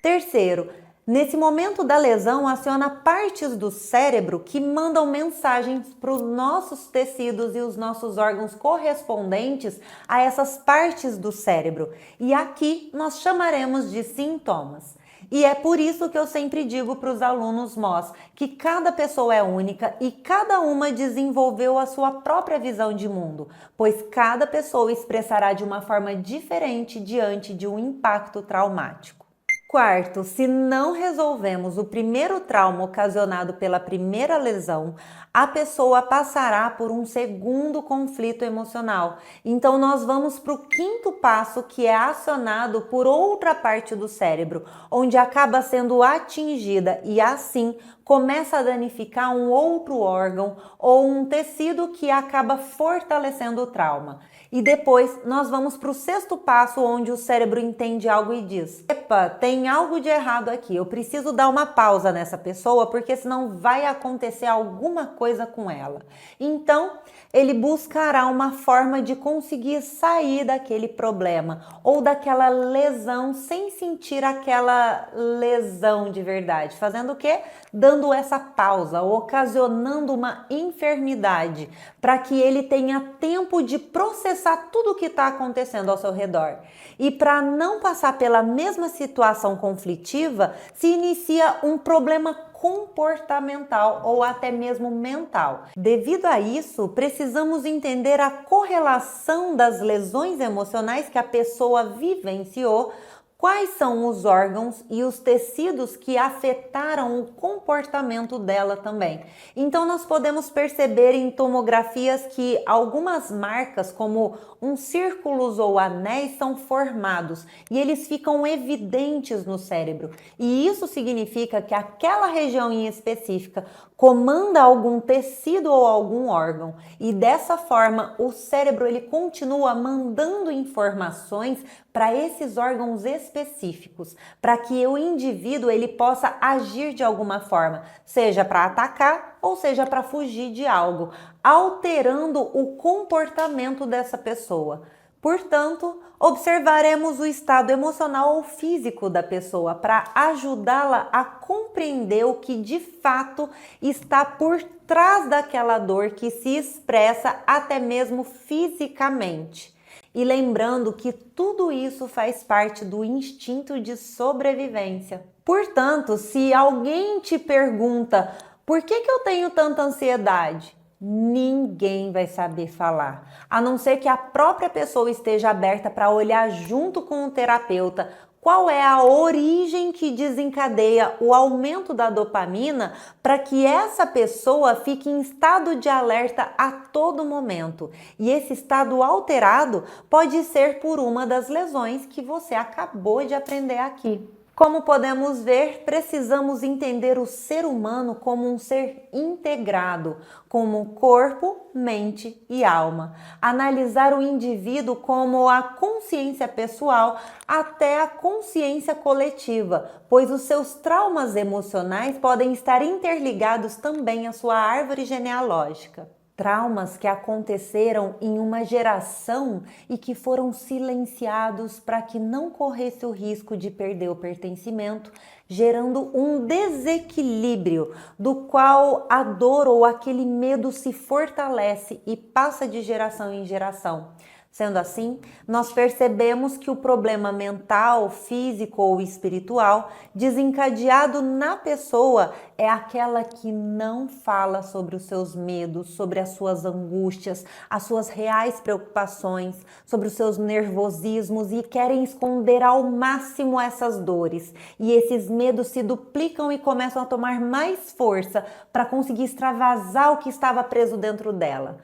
S1: Terceiro, nesse momento da lesão, aciona partes do cérebro que mandam mensagens para os nossos tecidos e os nossos órgãos correspondentes a essas partes do cérebro. E aqui nós chamaremos de sintomas. E é por isso que eu sempre digo para os alunos MOS que cada pessoa é única e cada uma desenvolveu a sua própria visão de mundo, pois cada pessoa expressará de uma forma diferente diante de um impacto traumático. Quarto, se não resolvemos o primeiro trauma ocasionado pela primeira lesão, a pessoa passará por um segundo conflito emocional. Então nós vamos para o quinto passo, que é acionado por outra parte do cérebro, onde acaba sendo atingida e assim começa a danificar um outro órgão ou um tecido que acaba fortalecendo o trauma. E depois nós vamos para o sexto passo, onde o cérebro entende algo e diz: epa, tem algo de errado aqui, eu preciso dar uma pausa nessa pessoa, porque senão vai acontecer alguma coisa com ela. Então, ele buscará uma forma de conseguir sair daquele problema ou daquela lesão sem sentir aquela lesão de verdade. Fazendo o quê? Dando essa pausa, ocasionando uma enfermidade, para que ele tenha tempo de processar tudo o que está acontecendo ao seu redor. E para não passar pela mesma situação conflitiva, se inicia um problema comportamental ou até mesmo mental. Devido a isso, precisamos entender a correlação das lesões emocionais que a pessoa vivenciou, quais são os órgãos e os tecidos que afetaram o comportamento dela também. Então nós podemos perceber em tomografias que algumas marcas, como uns círculos ou anéis, são formados e eles ficam evidentes no cérebro. E isso significa que aquela região em específica comanda algum tecido ou algum órgão. E dessa forma, o cérebro ele continua mandando informações para esses órgãos específicos, para que o indivíduo ele possa agir de alguma forma, seja para atacar ou seja para fugir de algo, alterando o comportamento dessa pessoa. Portanto, observaremos o estado emocional ou físico da pessoa para ajudá-la a compreender o que de fato está por trás daquela dor que se expressa até mesmo fisicamente. E lembrando que tudo isso faz parte do instinto de sobrevivência. Portanto, se alguém te pergunta por que eu tenho tanta ansiedade, ninguém vai saber falar, a não ser que a própria pessoa esteja aberta para olhar junto com o terapeuta qual é a origem que desencadeia o aumento da dopamina para que essa pessoa fique em estado de alerta a todo momento. E esse estado alterado pode ser por uma das lesões que você acabou de aprender aqui. Como podemos ver, precisamos entender o ser humano como um ser integrado, como corpo, mente e alma. Analisar o indivíduo como a consciência pessoal até a consciência coletiva, pois os seus traumas emocionais podem estar interligados também à sua árvore genealógica. Traumas que aconteceram em uma geração e que foram silenciados para que não corresse o risco de perder o pertencimento, gerando um desequilíbrio do qual a dor ou aquele medo se fortalece e passa de geração em geração. Sendo assim, nós percebemos que o problema mental, físico ou espiritual desencadeado na pessoa é aquela que não fala sobre os seus medos, sobre as suas angústias, as suas reais preocupações, sobre os seus nervosismos e querem esconder ao máximo essas dores. E esses medos se duplicam e começam a tomar mais força para conseguir extravasar o que estava preso dentro dela.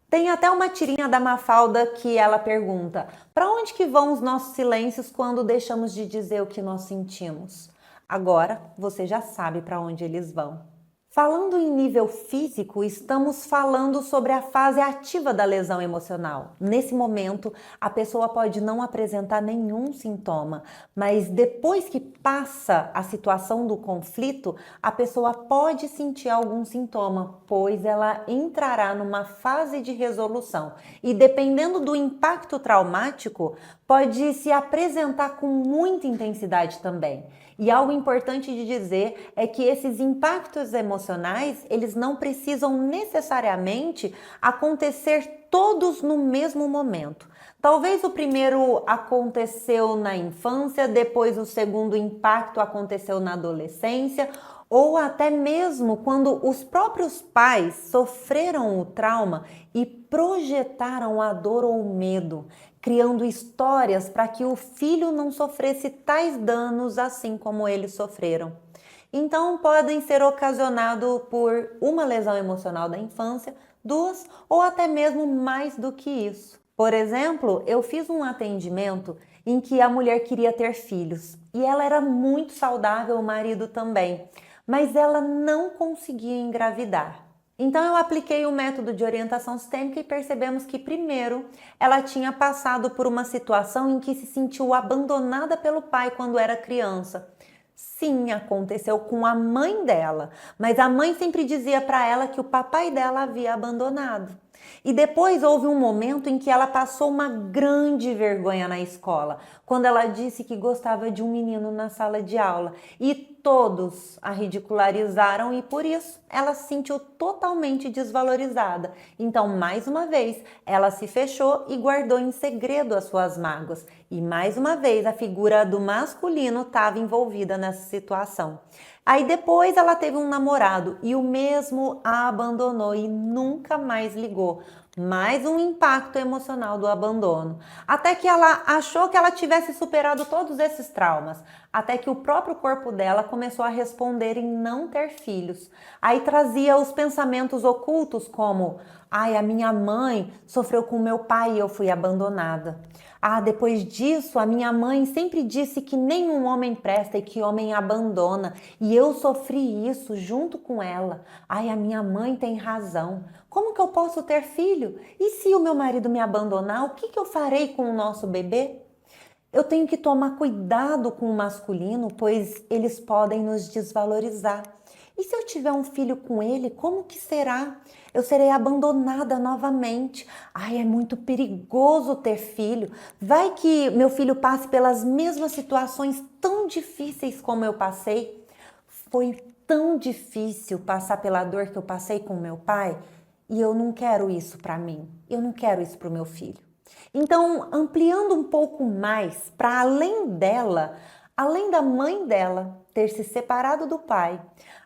S1: Tem até uma tirinha da Mafalda que ela pergunta: para onde que vão os nossos silêncios quando deixamos de dizer o que nós sentimos? Agora você já sabe para onde eles vão. Falando em nível físico, estamos falando sobre a fase ativa da lesão emocional. Nesse momento, a pessoa pode não apresentar nenhum sintoma, mas depois que passa a situação do conflito, a pessoa pode sentir algum sintoma, pois ela entrará numa fase de resolução. E dependendo do impacto traumático, pode se apresentar com muita intensidade também. E algo importante de dizer é que esses impactos emocionais, eles não precisam necessariamente acontecer todos no mesmo momento. Talvez o primeiro aconteceu na infância, depois o segundo impacto aconteceu na adolescência, ou até mesmo quando os próprios pais sofreram o trauma e projetaram a dor ou o medo, criando histórias para que o filho não sofresse tais danos assim como eles sofreram. Então, podem ser ocasionados por uma lesão emocional da infância, duas ou até mesmo mais do que isso. Por exemplo, eu fiz um atendimento em que a mulher queria ter filhos e ela era muito saudável, o marido também, mas ela não conseguia engravidar. Então eu apliquei o método de orientação sistêmica e percebemos que primeiro ela tinha passado por uma situação em que se sentiu abandonada pelo pai quando era criança. Sim, aconteceu com a mãe dela, mas a mãe sempre dizia para ela que o papai dela havia abandonado. E depois houve um momento em que ela passou uma grande vergonha na escola, quando ela disse que gostava de um menino na sala de aula e todos a ridicularizaram e por isso ela se sentiu totalmente desvalorizada. Então, mais uma vez, ela se fechou e guardou em segredo as suas mágoas. E mais uma vez, a figura do masculino estava envolvida nessa situação. Aí depois ela teve um namorado e o mesmo a abandonou e nunca mais ligou. Mais um impacto emocional do abandono. Até que ela achou que ela tivesse superado todos esses traumas. Até que o próprio corpo dela começou a responder em não ter filhos. Aí trazia os pensamentos ocultos como: ai, a minha mãe sofreu com meu pai e eu fui abandonada. Ah, depois disso, a minha mãe sempre disse que nenhum homem presta e que homem abandona. E eu sofri isso junto com ela. Ai, a minha mãe tem razão. Como que eu posso ter filho? E se o meu marido me abandonar, o que eu farei com o nosso bebê? Eu tenho que tomar cuidado com o masculino, pois eles podem nos desvalorizar. E se eu tiver um filho com ele, como que será? Eu serei abandonada novamente. Ai, é muito perigoso ter filho. Vai que meu filho passe pelas mesmas situações tão difíceis como eu passei. Foi tão difícil passar pela dor que eu passei com meu pai e eu não quero isso para mim. Eu não quero isso para o meu filho. Então, ampliando um pouco mais, para além dela, além da mãe dela ter se separado do pai,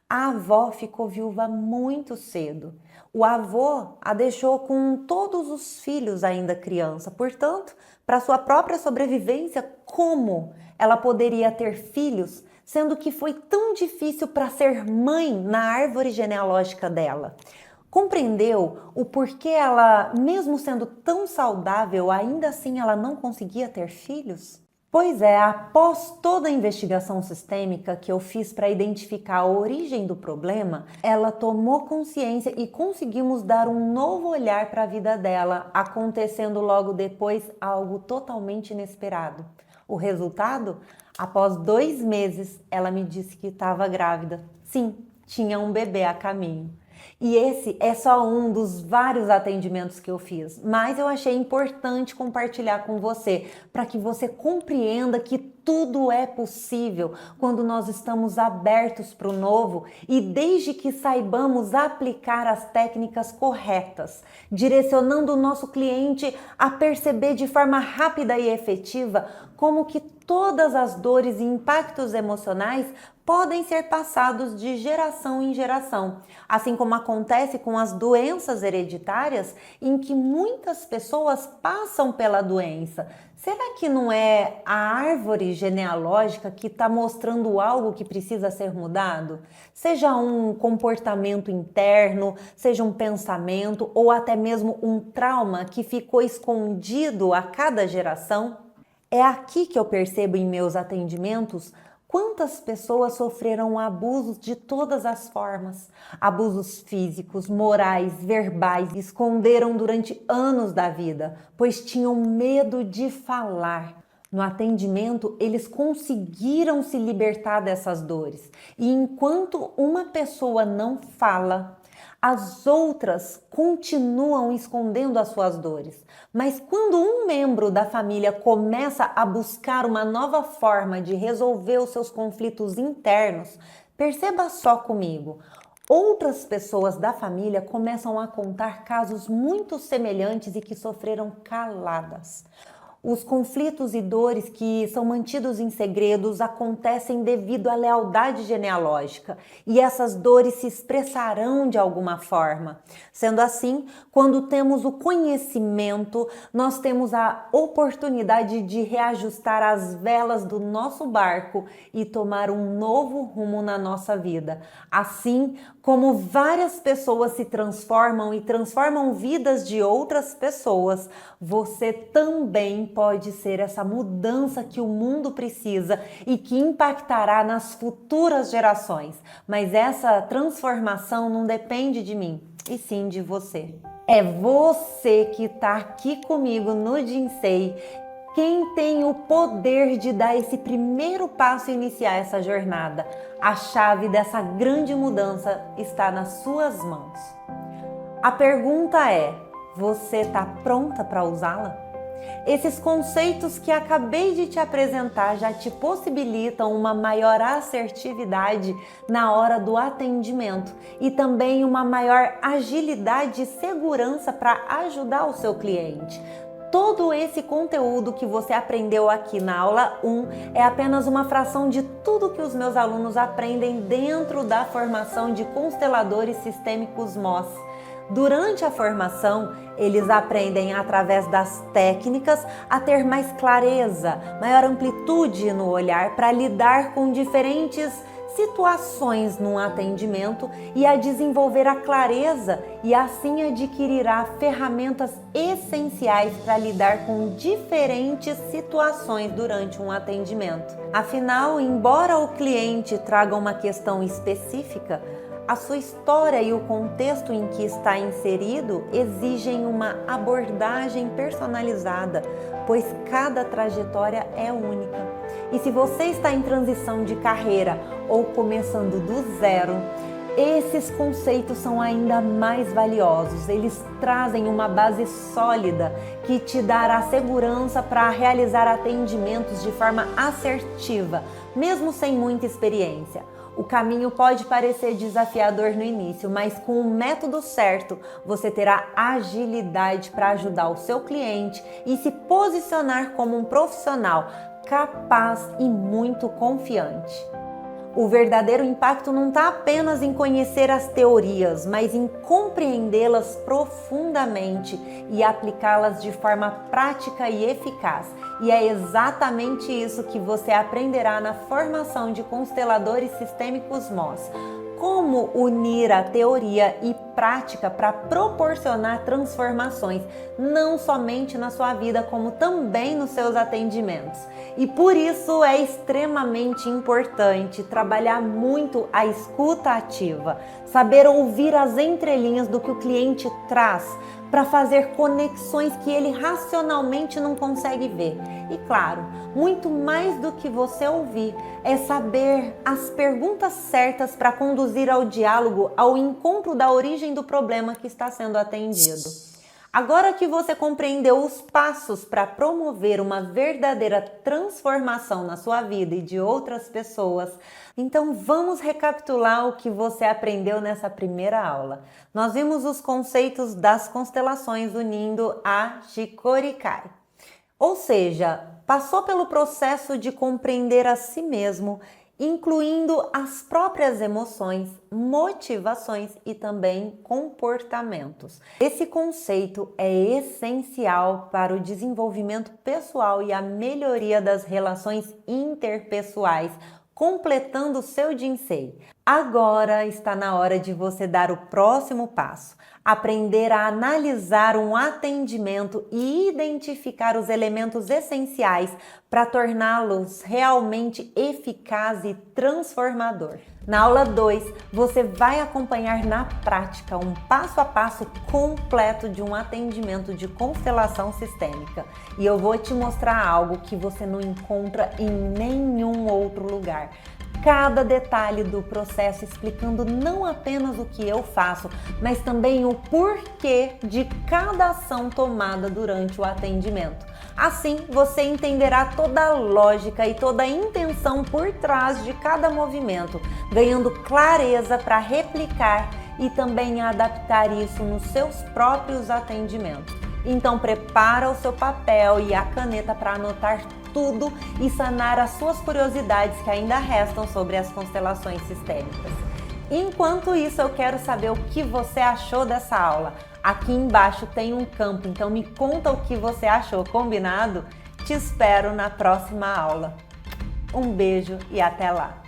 S1: a avó ficou viúva muito cedo. O avô a deixou com todos os filhos ainda criança. Portanto, para sua própria sobrevivência, como ela poderia ter filhos, sendo que foi tão difícil para ser mãe na árvore genealógica dela? Compreendeu o porquê ela, mesmo sendo tão saudável, ainda assim ela não conseguia ter filhos? Pois é, após toda a investigação sistêmica que eu fiz para identificar a origem do problema, ela tomou consciência e conseguimos dar um novo olhar para a vida dela, acontecendo logo depois algo totalmente inesperado. O resultado? Após 2 meses, ela me disse que estava grávida. Sim, tinha um bebê a caminho. E esse é só um dos vários atendimentos que eu fiz, mas eu achei importante compartilhar com você, para que você compreenda que tudo é possível quando nós estamos abertos para o novo e desde que saibamos aplicar as técnicas corretas, direcionando o nosso cliente a perceber de forma rápida e efetiva como que todas as dores e impactos emocionais podem ser passados de geração em geração, assim como acontece com as doenças hereditárias, em que muitas pessoas passam pela doença. Será que não é a árvore genealógica que está mostrando algo que precisa ser mudado? Seja um comportamento interno, seja um pensamento ou até mesmo um trauma que ficou escondido a cada geração? É aqui que eu percebo em meus atendimentos quantas pessoas sofreram abusos de todas as formas. Abusos físicos, morais, verbais, esconderam durante anos da vida, pois tinham medo de falar. No atendimento, eles conseguiram se libertar dessas dores. E enquanto uma pessoa não fala, as outras continuam escondendo as suas dores. Mas quando um membro da família começa a buscar uma nova forma de resolver os seus conflitos internos, perceba só comigo, outras pessoas da família começam a contar casos muito semelhantes e que sofreram caladas. Os conflitos e dores que são mantidos em segredos acontecem devido à lealdade genealógica e essas dores se expressarão de alguma forma. Sendo assim, quando temos o conhecimento, nós temos a oportunidade de reajustar as velas do nosso barco e tomar um novo rumo na nossa vida. Assim como várias pessoas se transformam e transformam vidas de outras pessoas, você também pode ser essa mudança que o mundo precisa e que impactará nas futuras gerações. Mas essa transformação não depende de mim, e sim de você. É você que está aqui comigo no Jinsei, quem tem o poder de dar esse primeiro passo e iniciar essa jornada. A chave dessa grande mudança está nas suas mãos. A pergunta é: você está pronta para usá-la? Esses conceitos que acabei de te apresentar já te possibilitam uma maior assertividade na hora do atendimento e também uma maior agilidade e segurança para ajudar o seu cliente. Todo esse conteúdo que você aprendeu aqui na aula 1 é apenas uma fração de tudo que os meus alunos aprendem dentro da formação de consteladores sistêmicos MOS. Durante a formação, eles aprendem através das técnicas a ter mais clareza, maior amplitude no olhar para lidar com diferentes situações no atendimento e a desenvolver a clareza e assim adquirirá ferramentas essenciais para lidar com diferentes situações durante um atendimento. Afinal, embora o cliente traga uma questão específica, a sua história e o contexto em que está inserido exigem uma abordagem personalizada, pois cada trajetória é única. E se você está em transição de carreira ou começando do zero, esses conceitos são ainda mais valiosos. Eles trazem uma base sólida que te dará segurança para realizar atendimentos de forma assertiva, mesmo sem muita experiência. O caminho pode parecer desafiador no início, mas com o método certo, você terá agilidade para ajudar o seu cliente e se posicionar como um profissional capaz e muito confiante. O verdadeiro impacto não está apenas em conhecer as teorias, mas em compreendê-las profundamente e aplicá-las de forma prática e eficaz. E é exatamente isso que você aprenderá na formação de consteladores sistêmicos MOS. Como unir a teoria e prática para proporcionar transformações, não somente na sua vida, como também nos seus atendimentos. E por isso é extremamente importante trabalhar muito a escuta ativa, saber ouvir as entrelinhas do que o cliente traz, para fazer conexões que ele racionalmente não consegue ver. E claro, muito mais do que você ouvir, é saber as perguntas certas para conduzir ao diálogo, ao encontro da origem do problema que está sendo atendido. Agora que você compreendeu os passos para promover uma verdadeira transformação na sua vida e de outras pessoas, então vamos recapitular o que você aprendeu nessa primeira aula. Nós vimos os conceitos das constelações unindo a Jikorikai. Ou seja, passou pelo processo de compreender a si mesmo, incluindo as próprias emoções, motivações e também comportamentos. Esse conceito é essencial para o desenvolvimento pessoal e a melhoria das relações interpessoais, completando o seu Jinsei. Agora está na hora de você dar o próximo passo. Aprender a analisar um atendimento e identificar os elementos essenciais para torná-los realmente eficaz e transformador. Na aula 2, você vai acompanhar na prática um passo a passo completo de um atendimento de constelação sistêmica. E eu vou te mostrar algo que você não encontra em nenhum outro lugar. Cada detalhe do processo, explicando não apenas o que eu faço, mas também o porquê de cada ação tomada durante o atendimento. Assim, você entenderá toda a lógica e toda a intenção por trás de cada movimento, ganhando clareza para replicar e também adaptar isso nos seus próprios atendimentos. Então prepara o seu papel e a caneta para anotar tudo e sanar as suas curiosidades que ainda restam sobre as constelações sistêmicas. Enquanto isso, eu quero saber o que você achou dessa aula. Aqui embaixo tem um campo, então me conta o que você achou, combinado? Te espero na próxima aula. Um beijo e até lá!